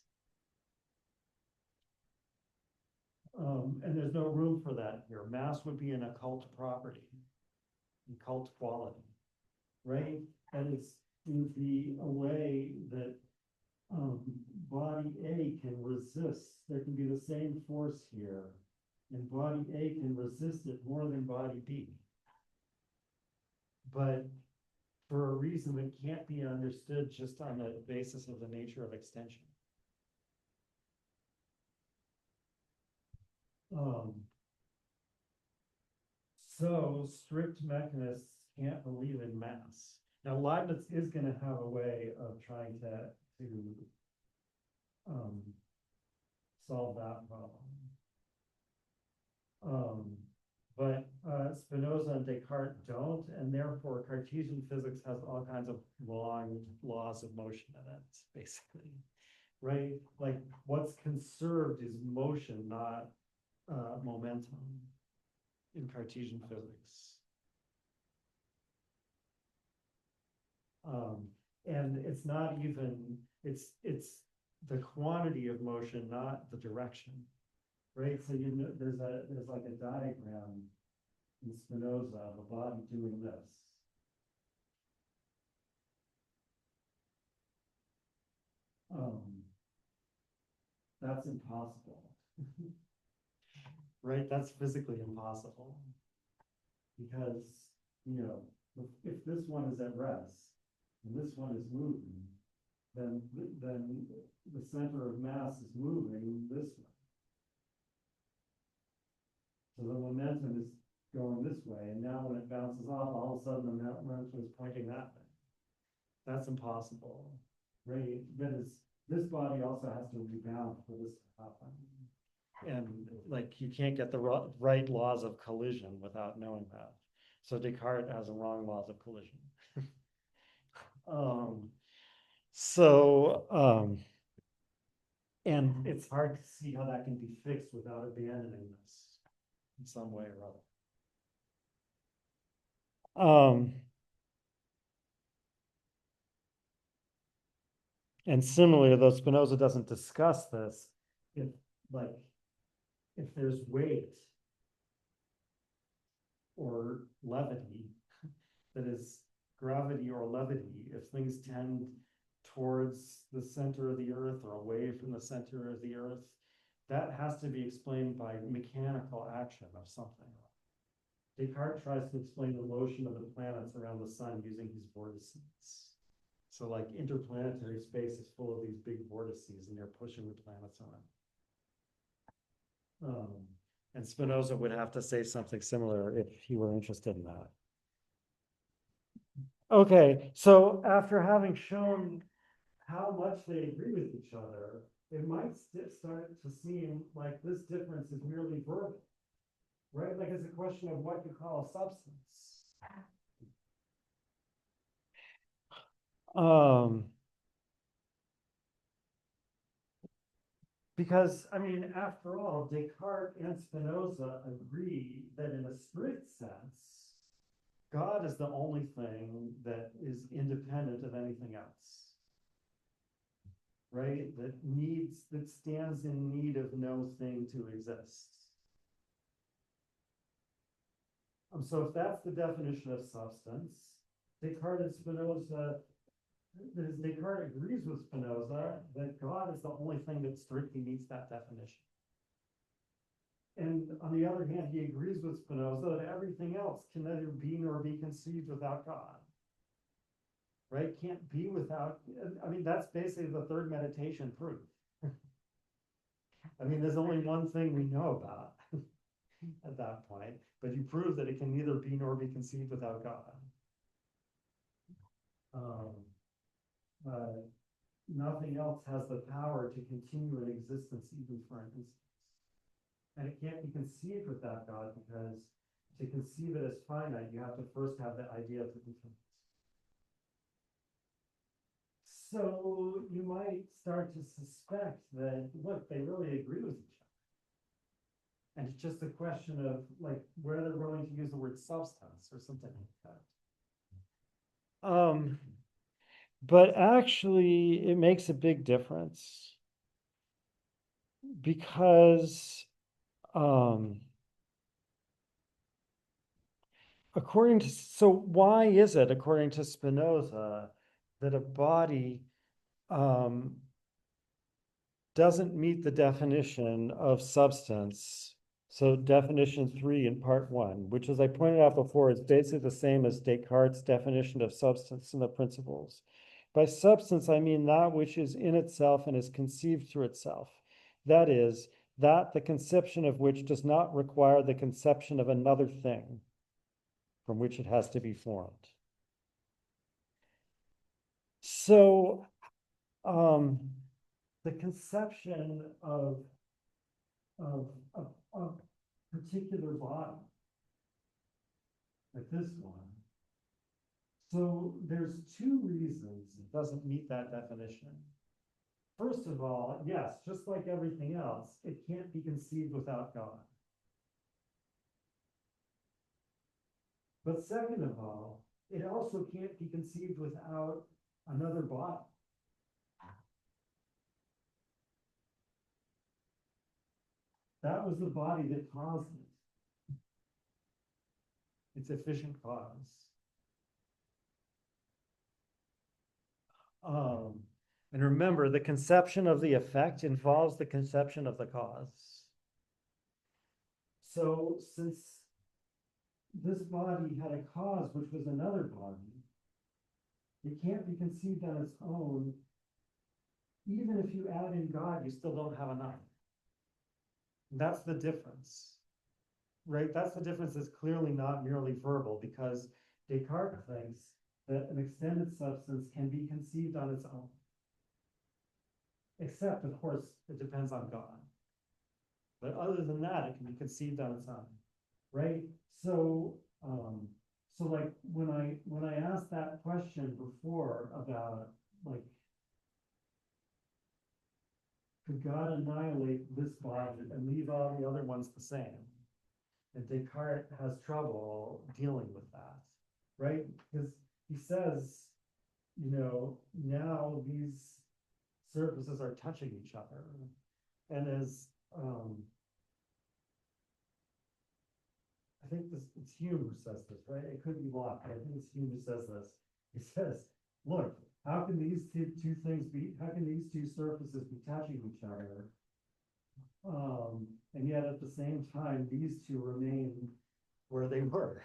And there's no room for that here. Mass would be an occult property, occult quality, right? And it would be a way that body A can resist. There can be the same force here, and body A can resist it more than body B. But for a reason that can't be understood just on the basis of the nature of extension. So strict mechanists can't believe in mass. Now Leibniz is going to have a way of trying to solve that problem. But Spinoza and Descartes don't, and therefore Cartesian physics has all kinds of long laws of motion in it, basically, right? Like what's conserved is motion, not momentum in Cartesian physics. And it's not even, it's the quantity of motion, not the direction, right? So you know, there's like a diagram in Spinoza of a body doing this. That's impossible. Right? That's physically impossible. Because, you know, if this one is at rest and this one is moving, then the center of mass is moving this way. So the momentum is going this way, and now when it bounces off, all of a sudden the momentum is pointing that way. That's impossible, right? That is, this body also has to rebound for this to happen. And like you can't get the right laws of collision without knowing that. So Descartes has the wrong laws of collision. And it's hard to see how that can be fixed without abandoning this in some way or other. And similarly, though Spinoza doesn't discuss this, if there's weight or levity, that is gravity or levity, if things tend towards the center of the earth or away from the center of the earth, that has to be explained by mechanical action of something. Descartes tries to explain the motion of the planets around the sun using his vortices. So like interplanetary space is full of these big vortices and they're pushing the planets around. And Spinoza would have to say something similar if he were interested in that. Okay, so after having shown how much they agree with each other, it might start to seem like this difference is merely verbal, right? Like it's a question of what you call a substance. Because, I mean, after all, Descartes and Spinoza agree that in a strict sense, God is the only thing that is independent of anything else. Right? That stands in need of no thing to exist. So if that's the definition of substance, Descartes and Spinoza, Descartes agrees with Spinoza that God is the only thing that strictly meets that definition. And on the other hand, he agrees with Spinoza that everything else can neither be nor be conceived without God. Right? Can't be without, I mean, that's basically the third meditation proof. I mean, there's only one thing we know about at that point, but you prove that it can neither be nor be conceived without God. Nothing else has the power to continue in existence even for an instant. And it can't be conceived without God because to conceive it as finite, you have to first have the idea of the infinite. So you might start to suspect that, look, they really agree with each other. And it's just a question of like where they're willing to use the word substance or something like that. But actually, it makes a big difference because so why is it, according to Spinoza, that a body doesn't meet the definition of substance? So definition 3 in part 1, which as I pointed out before, is basically the same as Descartes' definition of substance in the Principles. By substance, I mean that which is in itself and is conceived through itself. That is, that the conception of which does not require the conception of another thing from which it has to be formed. So the conception of particular body, like this one. So there's two reasons it doesn't meet that definition. First of all, yes, just like everything else, it can't be conceived without God. But second of all, it also can't be conceived without another body. That was the body that caused it. Its efficient cause. And remember, the conception of the effect involves the conception of the cause. So since this body had a cause, which was another body, it can't be conceived on its own. Even if you add in God, you still don't have enough. That's the difference, right? That's the difference that's clearly not merely verbal, because Descartes thinks that an extended substance can be conceived on its own. Except, of course, it depends on God. But other than that, it can be conceived on its own, right? So, so like when I asked that question before about like, could God annihilate this body and leave all the other ones the same? And Descartes has trouble dealing with that, right? Because he says, you know, now these surfaces are touching each other. And as I think it's Hume who says this, right? It could be Locke, but I think it's Hume who says this. He says, look, how can these two things be, how can these two surfaces be touching each other? And yet at the same time, these two remain where they were.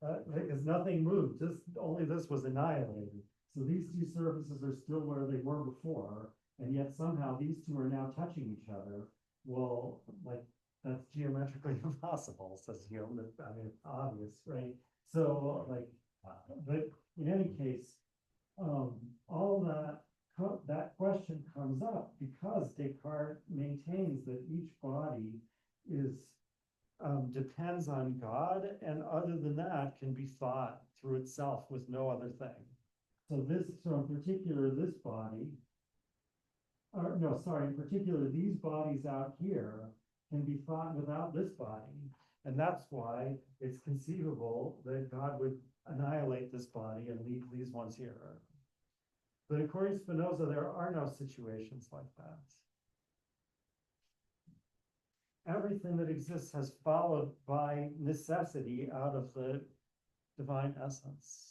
Because nothing moved, just only this was annihilated. So these two surfaces are still where they were before, and yet somehow these two are now touching each other. Well, like, that's geometrically impossible, says Hume. I mean, it's obvious, right? So, like, but in any case, all that question comes up because Descartes maintains that each body is depends on God, and other than that can be thought through itself with no other thing. So in particular, this body, or no, sorry, in particular, these bodies out here can be thought without this body. And that's why it's conceivable that God would annihilate this body and leave these ones here. But according to Spinoza, there are no situations like that. Everything that exists has followed by necessity out of the divine essence.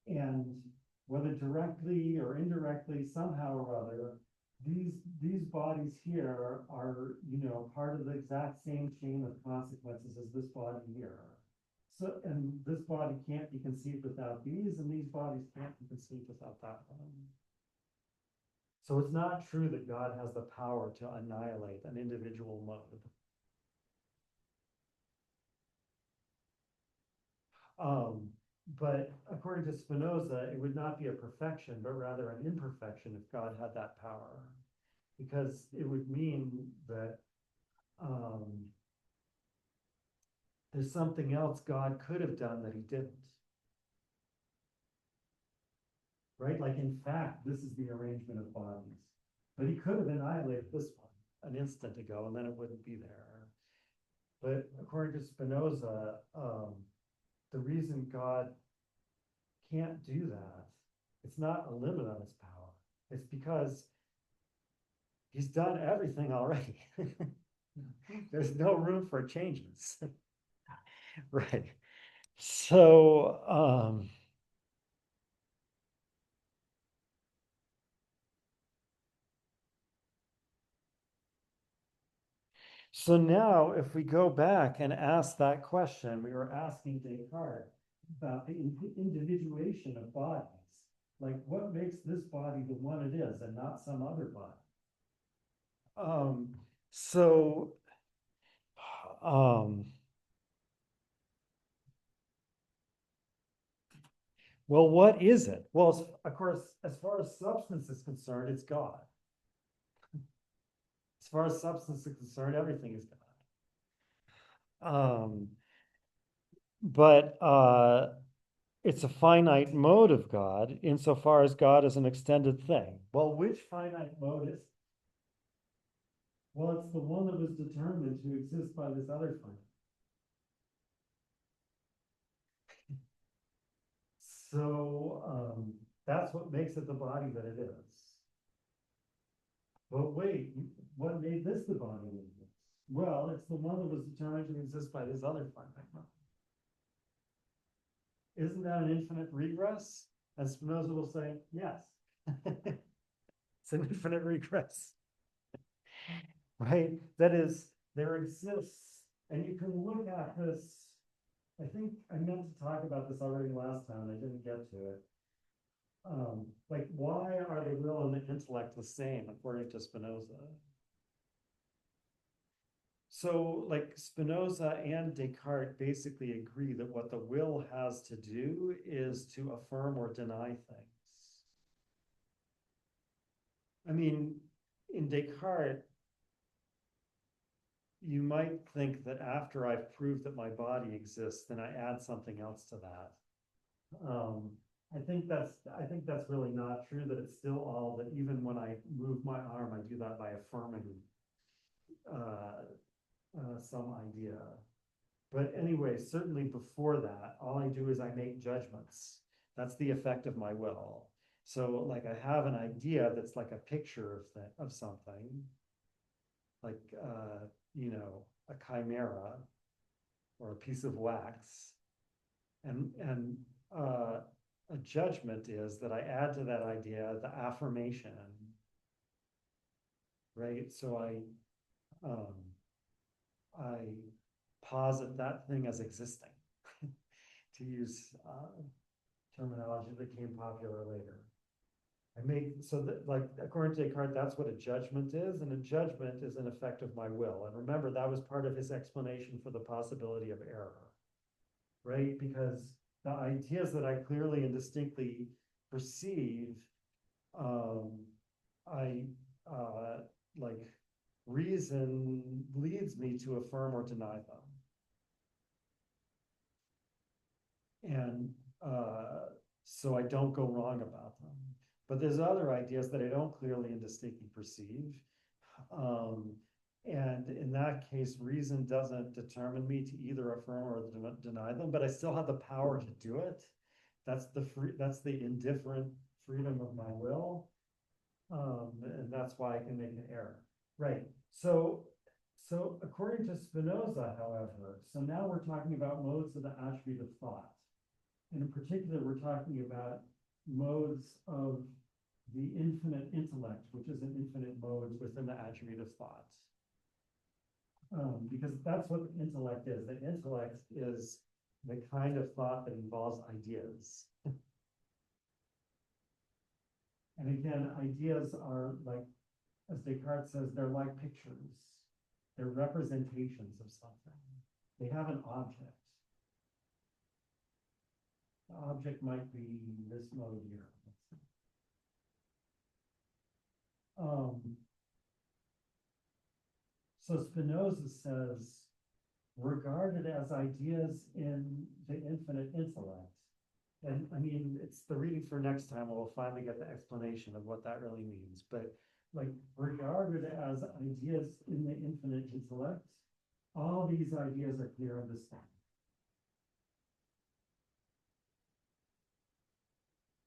And whether directly or indirectly, somehow or other, these bodies here are, you know, part of the exact same chain of consequences as this body here. So, and this body can't be conceived without these, and these bodies can't be conceived without that one. So it's not true that God has the power to annihilate an individual mode. But according to Spinoza, it would not be a perfection, but rather an imperfection if God had that power, because it would mean that there's something else God could have done that he didn't. Right? Like, in fact, this is the arrangement of bodies. But he could have annihilated this one an instant ago, and then it wouldn't be there. But according to Spinoza, the reason God can't do that, it's not a limit on his power. It's because he's done everything already. There's no room for changes. Right. So, so now if we go back and ask that question, we were asking Descartes about the individuation of bodies. Like, what makes this body the one it is and not some other body? So, well, what is it? Well, of course, as far as substance is concerned, it's God. As far as substance is concerned, everything is God. But it's a finite mode of God insofar as God is an extended thing. Well, which finite mode is? Well, it's the one that was determined to exist by this other finite. So that's what makes it the body that it is. But wait, what made this the body that it is? Well, it's the one that was determined to exist by this other finite mode. Isn't that an infinite regress? And Spinoza will say, yes. It's an infinite regress. Right? That is, there exists, and you can look at this. I think I meant to talk about this already last time, I didn't get to it. Like, why are the will and the intellect the same according to Spinoza? So, like, Spinoza and Descartes basically agree that what the will has to do is to affirm or deny things. I mean, in Descartes, you might think that after I've proved that my body exists, then I add something else to that. I think that's really not true, that it's still all that even when I move my arm, I do that by affirming some idea. But anyway, certainly before that, all I do is I make judgments. That's the effect of my will. So like I have an idea that's like a picture of something, like you know, a chimera or a piece of wax. And a judgment is that I add to that idea the affirmation, right? So I posit that thing as existing, to use terminology that became popular later. I make so that, like, according to Descartes, that's what a judgment is, and a judgment is an effect of my will. And remember, that was part of his explanation for the possibility of error, right? Because the ideas that I clearly and distinctly perceive, I like, reason leads me to affirm or deny them. And so I don't go wrong about them. But there's other ideas that I don't clearly and distinctly perceive. And in that case, reason doesn't determine me to either affirm or deny them, but I still have the power to do it. That's the indifferent freedom of my will. And that's why I can make an error. Right. So according to Spinoza, however, so now we're talking about modes of the attribute of thought. And in particular, we're talking about modes of the infinite intellect, which is an infinite mode within the attribute of thought. Because that's what the intellect is. The intellect is the kind of thought that involves ideas. And again, ideas are like, as Descartes says, they're like pictures. They're representations of something. They have an object. The object might be this mode here. So Spinoza says, regarded as ideas in the infinite intellect. And I mean, it's the reading for next time, we'll finally get the explanation of what that really means. But like, regarded as ideas in the infinite intellect, all these ideas are clear and distinct.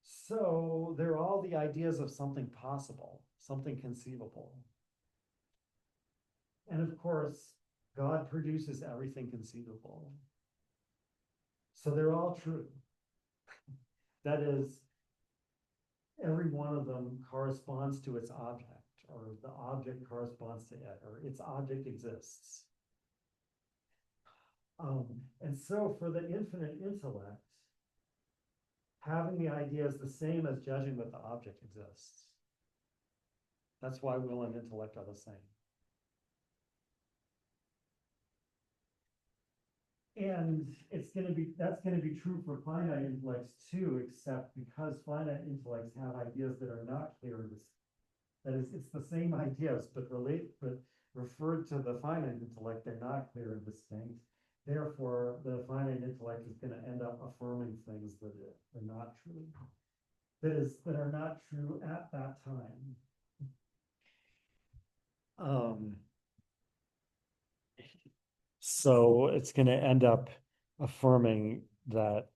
So they're all the ideas of something possible, something conceivable. And of course, God produces everything conceivable. So they're all true. That is, every one of them corresponds to its object, or the object corresponds to it, or its object exists. And so for the infinite intellect, having the idea is the same as judging that the object exists. That's why will and intellect are the same. And that's going to be true for finite intellects too, except because finite intellects have ideas that are not clear That is, it's the same ideas, but referred to the finite intellect, they're not clear and distinct. Therefore, the finite intellect is going to end up affirming things that are not true. That are not true at that time. So it's going to end up affirming that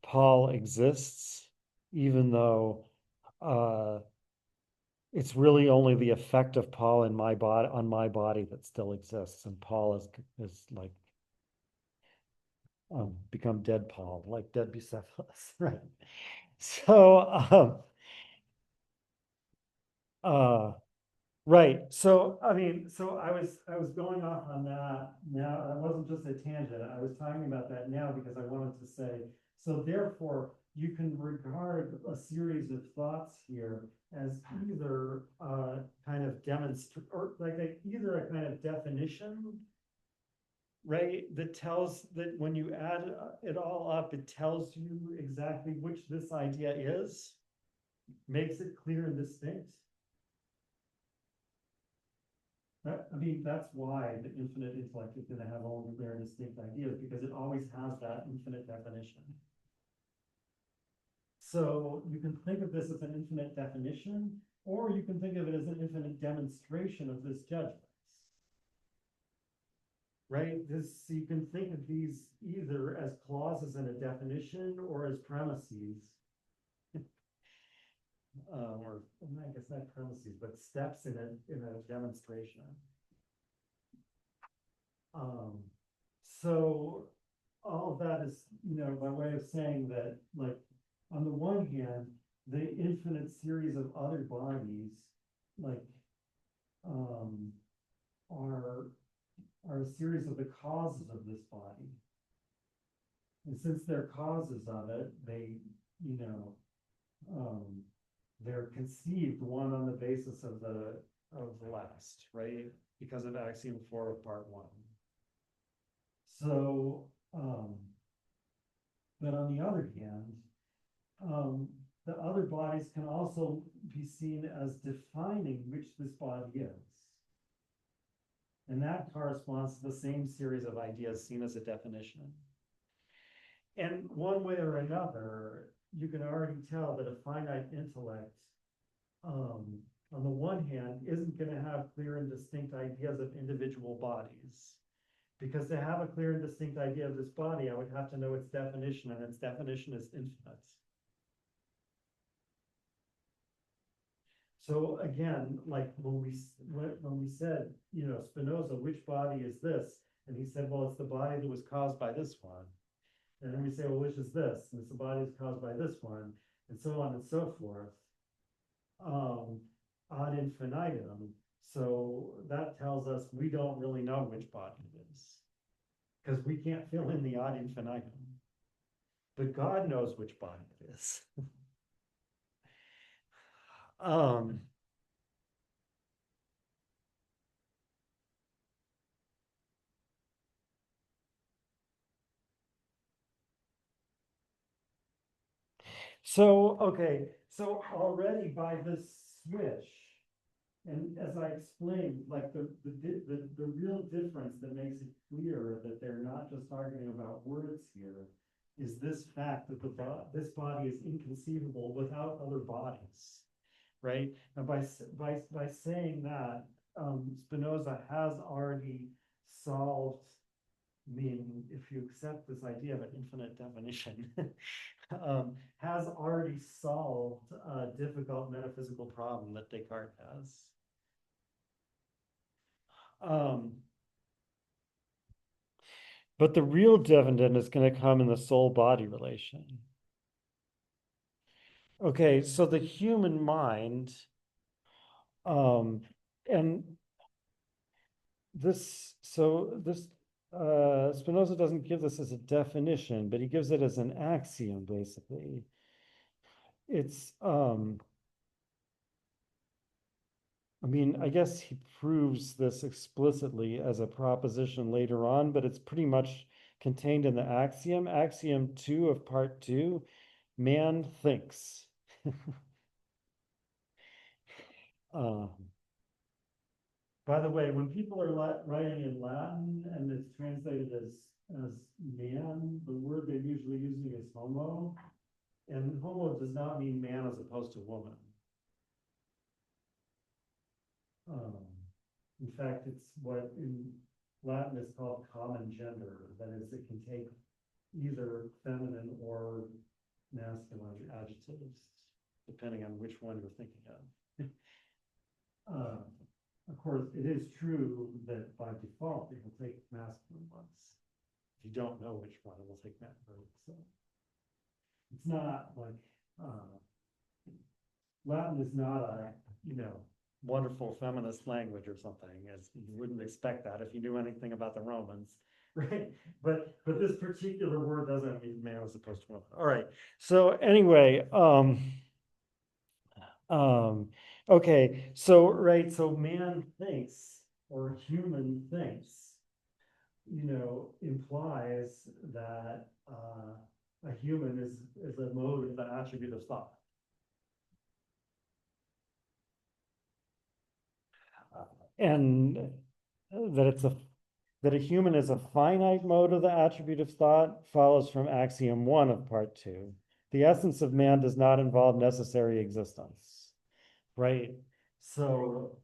Paul exists, even though it's really only the effect of Paul in my body on my body that still exists, and Paul is like become dead Paul, like dead Bucephalus, right? So right. So I mean, so I was going off on that. Now that wasn't just a tangent. I was talking about that now because I wanted to say, so therefore you can regard a series of thoughts here as either kind of demonstrate or either a kind of definition, right? That tells that when you add it all up, it tells you exactly which this idea is, makes it clear and distinct. I mean, that's why the infinite intellect is going to have all clear and distinct ideas, because it always has that infinite definition. So you can think of this as an infinite definition, or you can think of it as an infinite demonstration of this judgment. Right? You can think of these either as clauses in a definition or as premises. Or I guess not premises, but steps in a demonstration. So all of that is, by way of saying that, like, on the one hand, the infinite series of other bodies, like, are a series of the causes of this body. And since they're causes of it, they, they're conceived one on the basis of the last, right? Because of axiom 4 of part 1. So, but on the other hand, the other bodies can also be seen as defining which this body is. And that corresponds to the same series of ideas seen as a definition. And one way or another, you can already tell that a finite intellect, on the one hand, isn't going to have clear and distinct ideas of individual bodies. Because to have a clear and distinct idea of this body, I would have to know its definition, and its definition is infinite. So again, like when we said, Spinoza, which body is this? And he said, well, it's the body that was caused by this one. And then we say, well, which is this? And it's the body that's caused by this one, and so on and so forth. Ad infinitum. So that tells us we don't really know which body it is, because we can't fill in the ad infinitum. But God knows which body it is. So, okay, so already by this switch, and as I explained, like the real difference that makes it clear that they're not just arguing about words here is this fact that this body is inconceivable without other bodies, right? And by saying that, Spinoza has already solved, I mean, if you accept this idea of an infinite definition, has already solved a difficult metaphysical problem that Descartes has. But the real dividend is going to come in the soul-body relation. Okay, so the human mind, and Spinoza doesn't give this as a definition, but he gives it as an axiom, basically. It's, I mean, I guess he proves this explicitly as a proposition later on, but it's pretty much contained in the axiom. Axiom 2 of part 2, man thinks. Um, by the way, when people are writing in Latin and it's translated as man, the word they're usually using is homo. And homo does not mean man as opposed to woman. Um, in fact, it's what in Latin is called common gender. That is, it can take either feminine or masculine adjectives, depending on which one you're thinking of. Of course, it is true that by default, it will take masculine ones. If you don't know which one, it will take masculine. So it's not like Latin is not a, wonderful feminist language or something, as you wouldn't expect that if you knew anything about the Romans, right? But this particular word doesn't mean man as opposed to woman. All right. So anyway, okay, so right, so man thinks or human thinks, implies that a human is a mode of the attribute of thought. And that a human is a finite mode of the attribute of thought follows from axiom 1 of part 2. The essence of man does not involve necessary existence, right? So,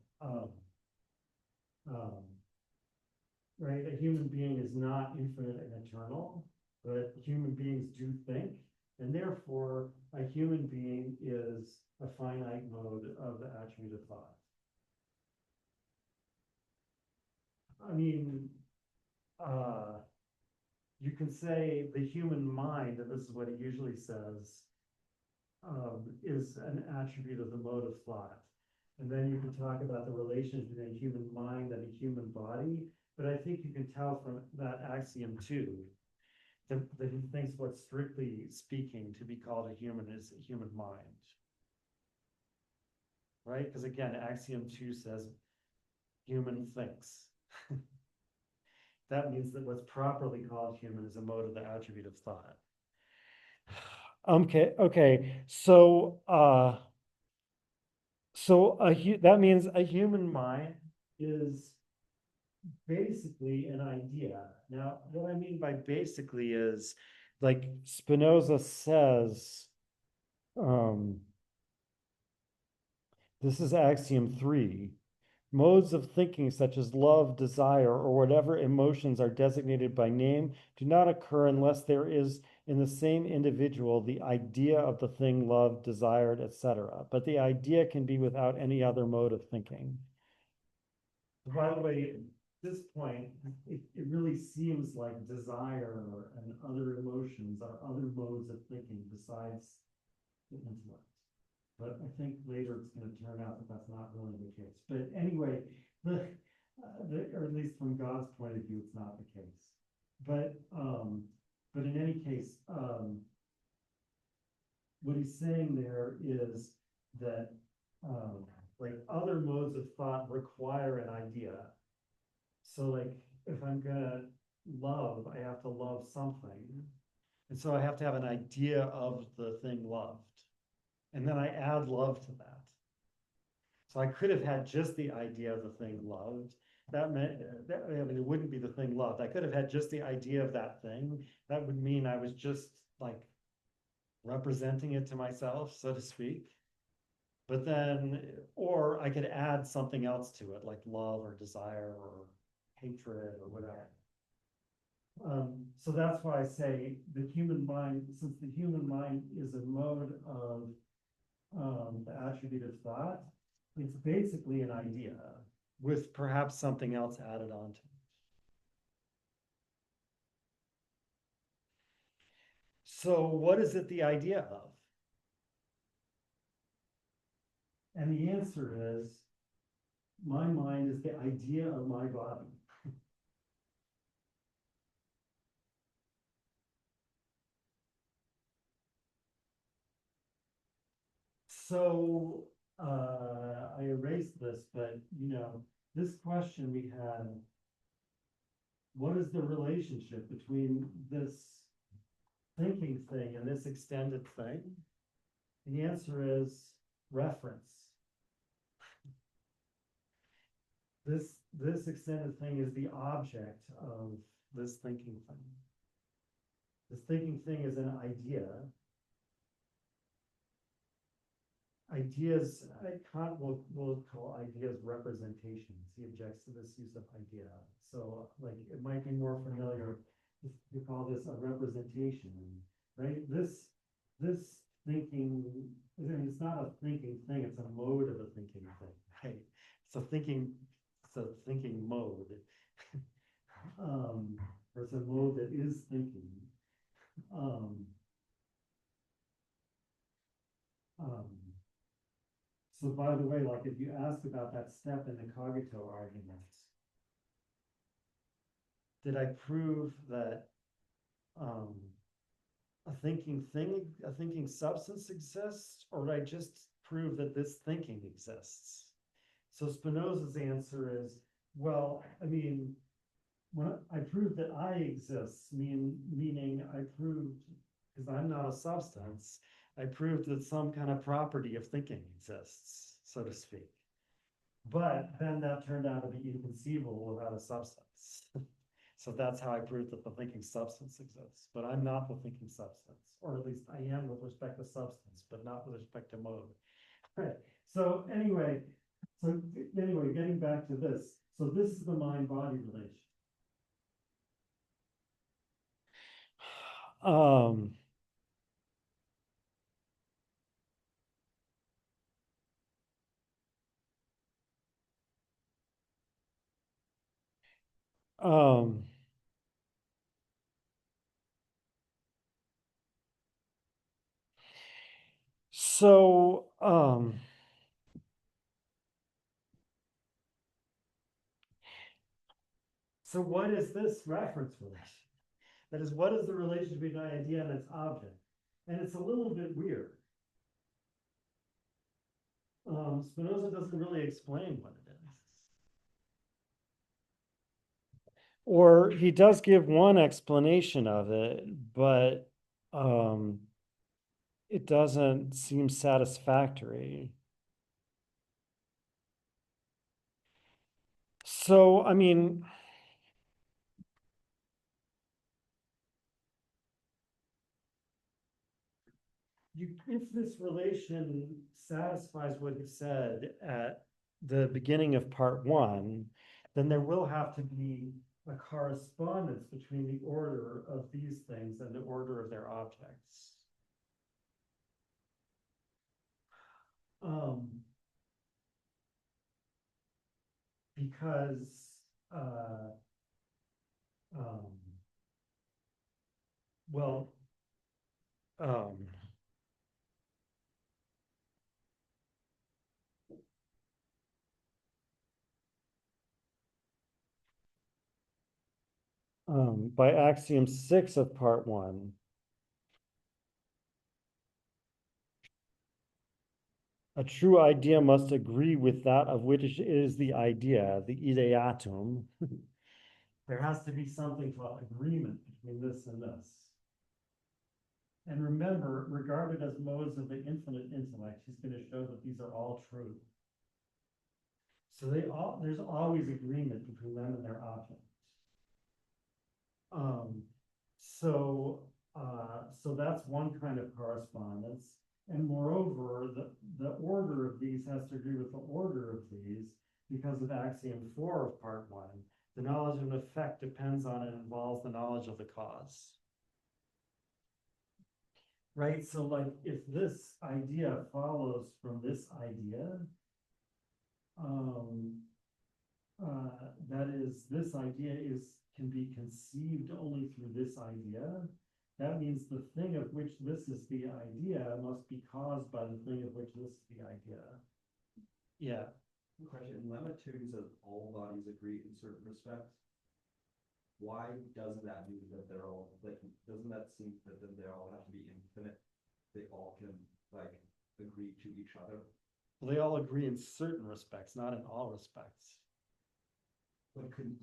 right, a human being is not infinite and eternal, but human beings do think, and therefore a human being is a finite mode of the attribute of thought. I mean, you can say the human mind, and this is what it usually says, is an attribute of the mode of thought. And then you can talk about the relation between a human mind and a human body. But I think you can tell from that axiom 2 that he thinks what's strictly speaking to be called a human is a human mind. Right? Because again, axiom 2 says human thinks. That means that what's properly called human is a mode of the attribute of thought. Okay. So that means a human mind is basically an idea. Now, what I mean by basically is, like Spinoza says, this is axiom 3. Modes of thinking such as love, desire, or whatever emotions are designated by name do not occur unless there is in the same individual the idea of the thing loved, desired, etc. But the idea can be without any other mode of thinking. By the way, at this point, it really seems like desire and other emotions are other modes of thinking besides the intellect. But I think later it's going to turn out that that's not really the case. But anyway, or at least from God's point of view, it's not the case. But in any case, what he's saying there is that like other modes of thought require an idea. So like if I'm gonna love, I have to love something, and so I have to have an idea of the thing loved. And then I add love to that. So I could have had just the idea of the thing loved. That meant, it wouldn't be the thing loved. I could have had just the idea of that thing. That would mean I was just like representing it to myself, so to speak. But then, or I could add something else to it, like love or desire or hatred or whatever. So that's why I say the human mind, since the human mind is a mode of the attribute of thought, it's basically an idea with perhaps something else added onto it. So what is it the idea of? And the answer is, my mind is the idea of my body. So I erased this, but this question we had, what is the relationship between this thinking thing and this extended thing? The answer is reference. this extended thing is the object of this thinking thing. This thinking thing is an idea. Ideas, Kant will call ideas representations. He objects to this use of idea. So like it might be more familiar if you call this a representation, right? This thinking, I mean, it's not a thinking thing, it's a mode of a thinking thing, right? It's a thinking mode. Or it's a mode that is thinking. So by the way, like if you ask about that step in the cogito argument, did I prove that a thinking substance exists, or did I just prove that this thinking exists? So Spinoza's answer is, well, I mean, when I proved that I exist, meaning I proved, because I'm not a substance, I proved that some kind of property of thinking exists, so to speak. But then that turned out to be inconceivable without a substance. So that's how I proved that the thinking substance exists. But I'm not the thinking substance, or at least I am with respect to substance, but not with respect to mode. Right. So anyway, getting back to this. So this is the mind-body relation. Um, so, so what is this reference relation? That is, what is the relation between an idea and its object? And it's a little bit weird. Spinoza doesn't really explain what it is. Or he does give one explanation of it, but it doesn't seem satisfactory. So, I mean, if this relation satisfies what he said at the beginning of part one, then there will have to be a correspondence between the order of these things and the order of their objects. Because well, by axiom 6 of part 1, a true idea must agree with that of which it is the idea, the ideatum. There has to be something called agreement between this and this. And remember, regarded as modes of the infinite intellect, he's going to show that these are all true. So there's always agreement between them and their object. So that's one kind of correspondence. And moreover, the order of these has to agree with the order of these because of axiom 4 of part 1. The knowledge of an effect depends on and involves the knowledge of the cause. Right? So like if this idea follows from this idea, that is, this idea can be conceived only through this idea. That means the thing of which this is the idea must be caused by the thing of which this is the idea. Yeah. Question. Lemma 2 says all bodies agree in certain respects. Why doesn't that mean that they're all like? Doesn't that seem that then they all have to be infinite? They all can like agree to each other. Well, they all agree in certain respects, not in all respects. But can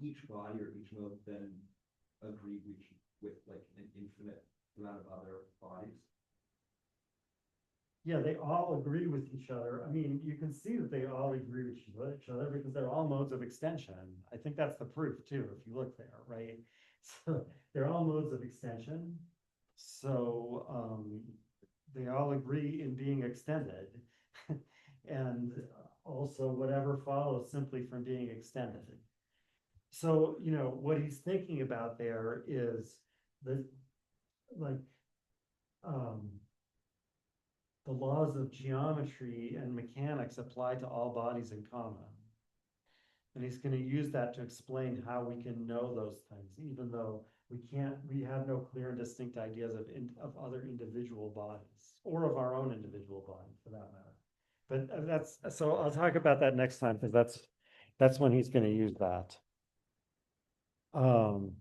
each body or each mode then agree with like an infinite amount of other bodies? Yeah, they all agree with each other. I mean, you can see that they all agree with each other because they're all modes of extension. I think that's the proof too, if you look there, right? So they're all modes of extension. So they all agree in being extended. And also whatever follows simply from being extended. So, what he's thinking about there is the like um the laws of geometry and mechanics apply to all bodies in common. And he's going to use that to explain how we can know those things, even though we have no clear and distinct ideas of other individual bodies or of our own individual body for that matter. But so I'll talk about that next time because that's when he's going to use that. Um,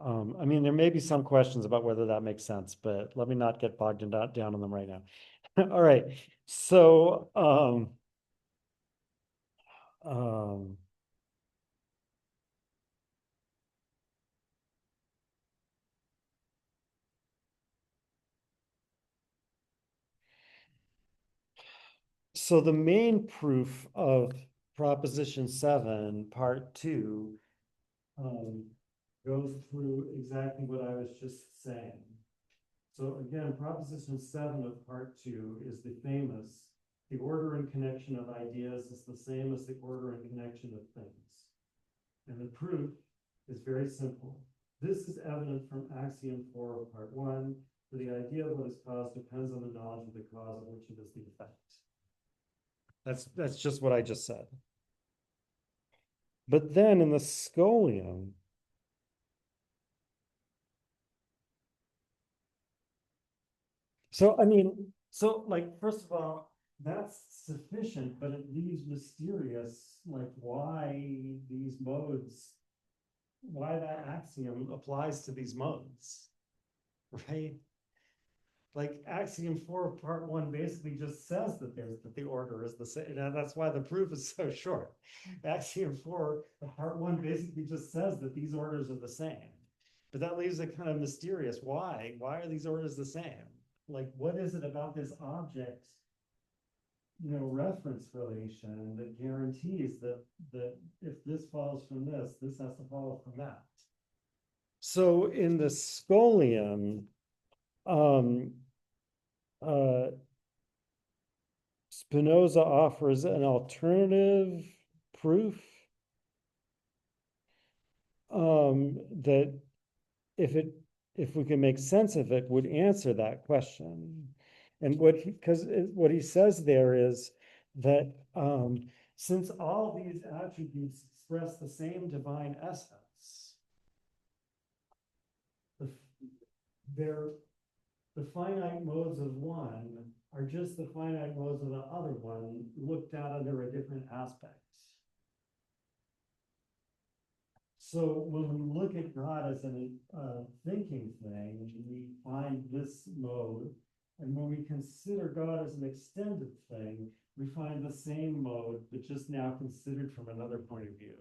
I mean, there may be some questions about whether that makes sense, but let me not get bogged down on them right now. All right. So, um, so the main proof of Proposition 7, Part 2, goes through exactly what I was just saying. So again, Proposition 7 of Part 2 is the famous, the order and connection of ideas is the same as the order and connection of things. And the proof is very simple. This is evident from axiom 4 of Part 1, for the idea of what is caused depends on the knowledge of the cause of which it is the effect. That's just what I just said. But then in the scholium, so I mean, so like first of all, that's sufficient, but it leaves mysterious like why these modes, why that axiom applies to these modes, right? Like axiom 4 of Part 1 basically just says that the order is the same. And that's why the proof is so short. Axiom 4 of Part 1 basically just says that these orders are the same. But that leaves it kind of mysterious. Why? Why are these orders the same? Like, what is it about this object, reference relation that guarantees that if this follows from this, this has to follow from that? So in the scholium, um, Spinoza offers an alternative proof that if we can make sense of it, would answer that question. And what he says there is that since all these attributes express the same divine essence, the, they're the finite modes of one are just the finite modes of the other one looked at under a different aspect. So when we look at God as a thinking thing, we find this mode. And when we consider God as an extended thing, we find the same mode, but just now considered from another point of view.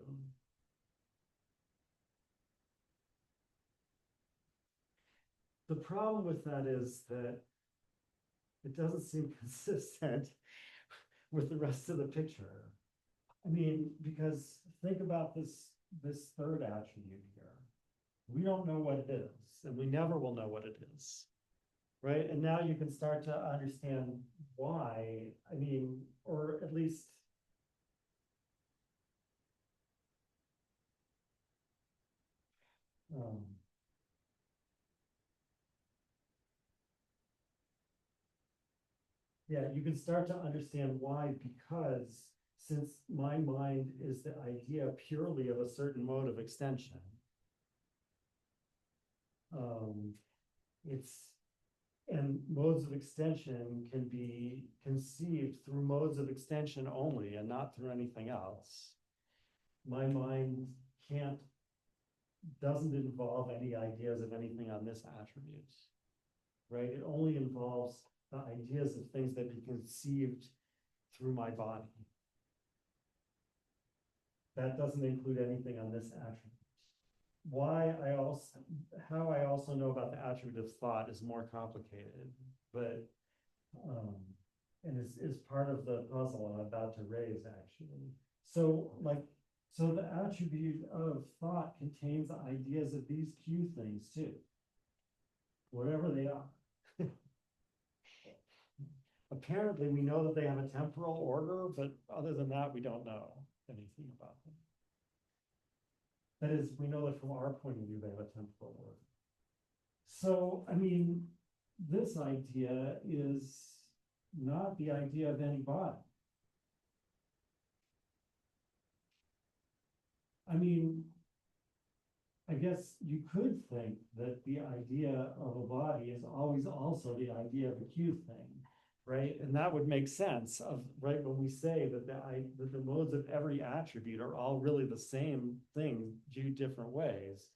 The problem with that is that it doesn't seem consistent with the rest of the picture. I mean, because think about this third attribute here. We don't know what it is, and we never will know what it is, right? And now you can start to understand why. I mean, or at least yeah, you can start to understand why, because since my mind is the idea purely of a certain mode of extension, it's and modes of extension can be conceived through modes of extension only and not through anything else. My mind doesn't involve any ideas of anything on this attribute, right? It only involves the ideas of things that be conceived through my body. That doesn't include anything on this attribute. How I also know about the attribute of thought is more complicated, but And is part of the puzzle I'm about to raise, actually. So like, so the attribute of thought contains ideas of these Q things too. Whatever they are. Apparently, we know that they have a temporal order, but other than that, we don't know anything about them. That is, we know that from our point of view, they have a temporal order. So, I mean, this idea is not the idea of any body. I mean, I guess you could think that the idea of a body is always also the idea of a Q thing, right? And that would make sense of, right, when we say that the modes of every attribute are all really the same thing viewed different ways.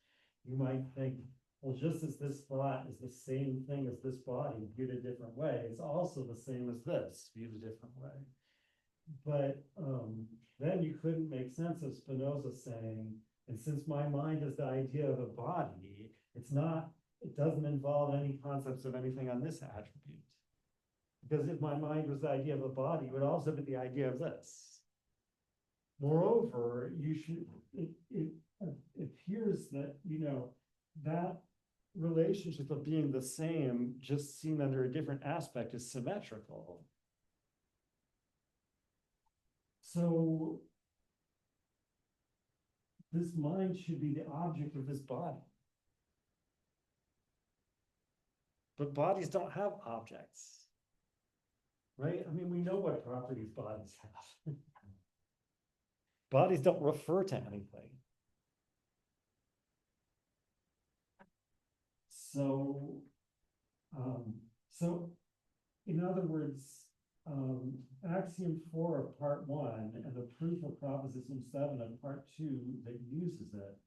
You might think, well, just as this thought is the same thing as this body viewed a different way, it's also the same as this viewed a different way. But then you couldn't make sense of Spinoza saying, and since my mind is the idea of a body, it doesn't involve any concepts of anything on this attribute. Because if my mind was the idea of a body, it would also be the idea of this. Moreover, it appears that, that relationship of being the same, just seen under a different aspect, is symmetrical. So this mind should be the object of this body. But bodies don't have objects, right? I mean, we know what properties bodies have. Bodies don't refer to anything. So in other words, axiom 4 of part 1 and the proof of proposition 7 of part 2 that uses it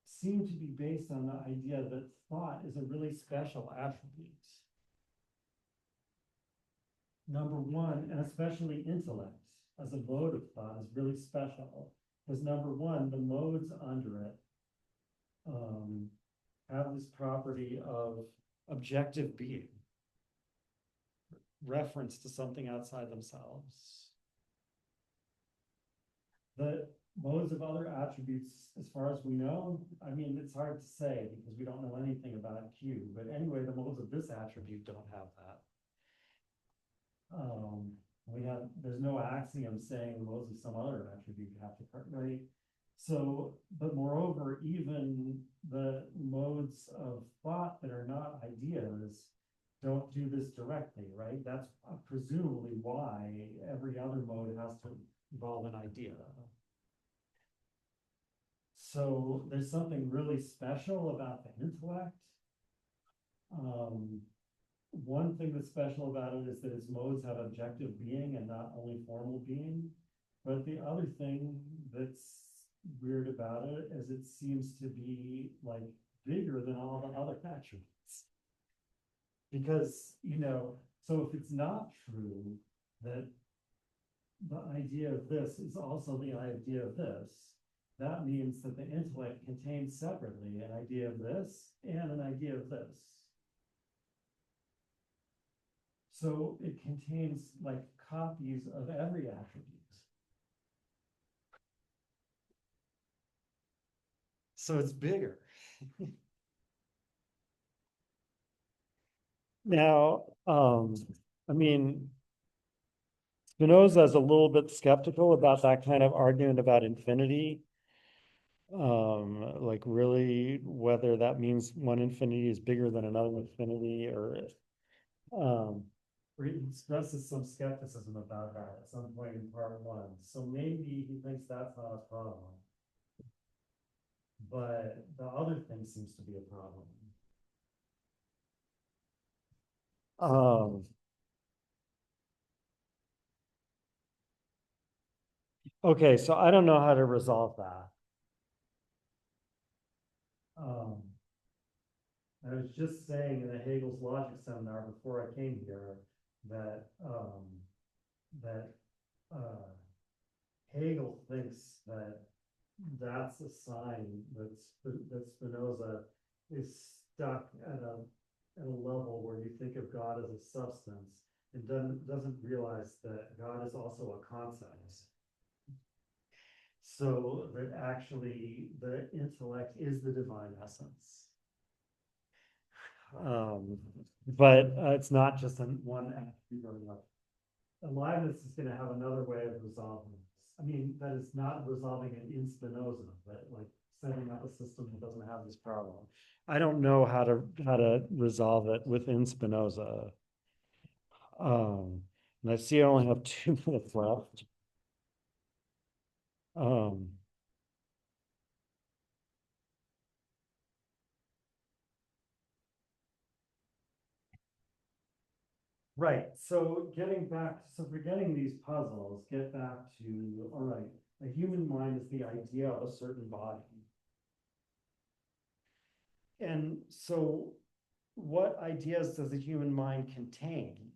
seem to be based on the idea that thought is a really special attribute. Number one, and especially intellect as a mode of thought is really special, because number one, the modes under it have this property of objective being, reference to something outside themselves. The modes of other attributes, as far as we know, I mean, it's hard to say because we don't know anything about Q, but anyway, the modes of this attribute don't have that. There's no axiom saying the modes of some other attribute have to, right? So, but moreover, even the modes of thought that are not ideas don't do this directly, right? That's presumably why every other mode has to involve an idea. So there's something really special about the intellect. One thing that's special about it is that its modes have objective being and not only formal being. But the other thing that's weird about it is it seems to be like bigger than all the other attributes. Because, so if it's not true that the idea of this is also the idea of this, that means that the intellect contains separately an idea of this and an idea of this. So it contains like copies of every attribute. So it's bigger. Now, I mean, Spinoza is a little bit skeptical about that kind of argument about infinity. Like really whether that means one infinity is bigger than another infinity, or he expresses some skepticism about that at some point in part 1. So maybe he thinks that's not a problem. But the other thing seems to be a problem. Okay, so I don't know how to resolve that. I was just saying in the Hegel's logic seminar before I came here that Hegel thinks that that's a sign that Spinoza is stuck at a at a level where you think of God as a substance and doesn't realize that God is also a concept. So that actually the intellect is the divine essence. But it's not just one attribute or another. Aliveness is going to have another way of resolving this. I mean, that is not resolving it in Spinoza, but like setting up a system that doesn't have this problem. I don't know how to resolve it within Spinoza. And I see I only have 2 minutes left. Right, so getting back, so forgetting these puzzles, get back to, all right, a human mind is the idea of a certain body. And so what ideas does the human mind contain?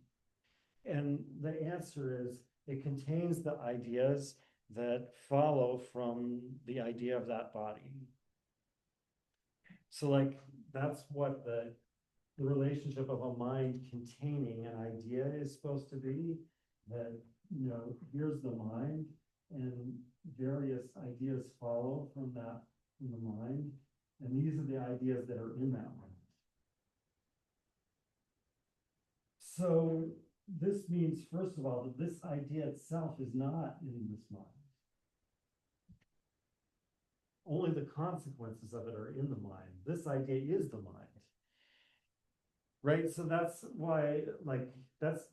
And the answer is it contains the ideas that follow from the idea of that body. So like that's what the relationship of a mind containing an idea is supposed to be, that, you know, here's the mind and various ideas follow from that, from the mind. And these are the ideas that are in that mind. So this means, first of all, that this idea itself is not in this mind. Only the consequences of it are in the mind. This idea is the mind. Right, so that's why, like, that's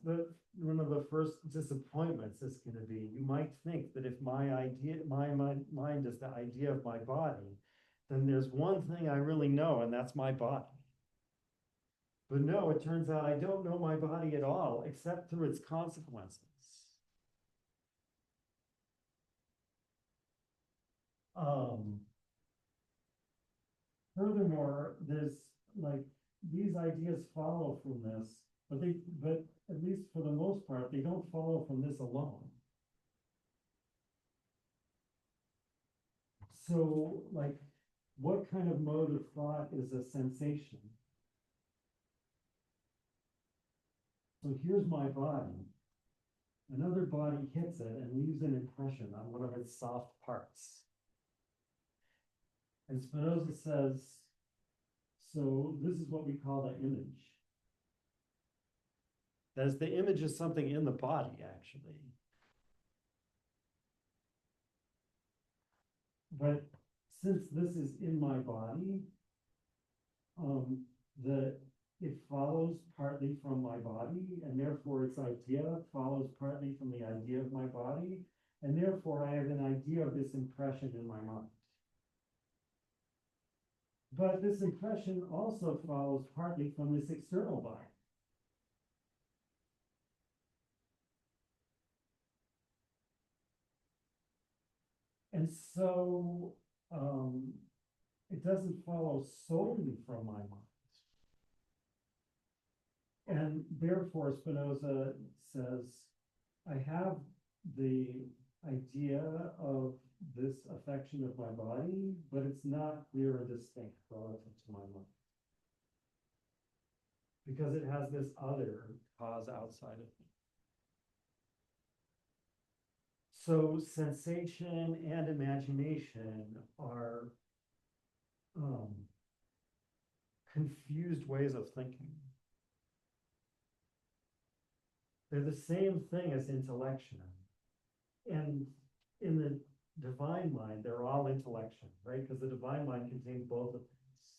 one of the first disappointments is going to be, you might think that if my mind is the idea of my body, then there's one thing I really know, and that's my body. But no, it turns out I don't know my body at all, except through its consequences. Furthermore, there's like, these ideas follow from this, but at least for the most part, they don't follow from this alone. So, like, what kind of mode of thought is a sensation? So here's my body. Another body hits it and leaves an impression on one of its soft parts. And Spinoza says, so this is what we call the image. That is, the image is something in the body, actually. But since this is in my body, it follows partly from my body, and therefore its idea follows partly from the idea of my body, and therefore I have an idea of this impression in my mind. But this impression also follows partly from this external body. And so it doesn't follow solely from my mind. And therefore, Spinoza says, I have the idea of this affection of my body, but it's not clear and distinct relative to my mind. Because it has this other cause outside of me. So sensation and imagination are confused ways of thinking. They're the same thing as intellection. And in the divine mind, they're all intellection, right? Because the divine mind contains both of these.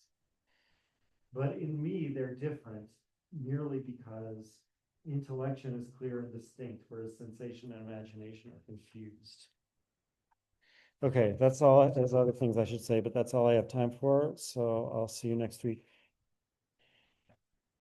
But in me, they're different merely because intellection is clear and distinct, whereas sensation and imagination are confused. Okay, that's all. There's other things I should say, but that's all I have time for. So I'll see you next week.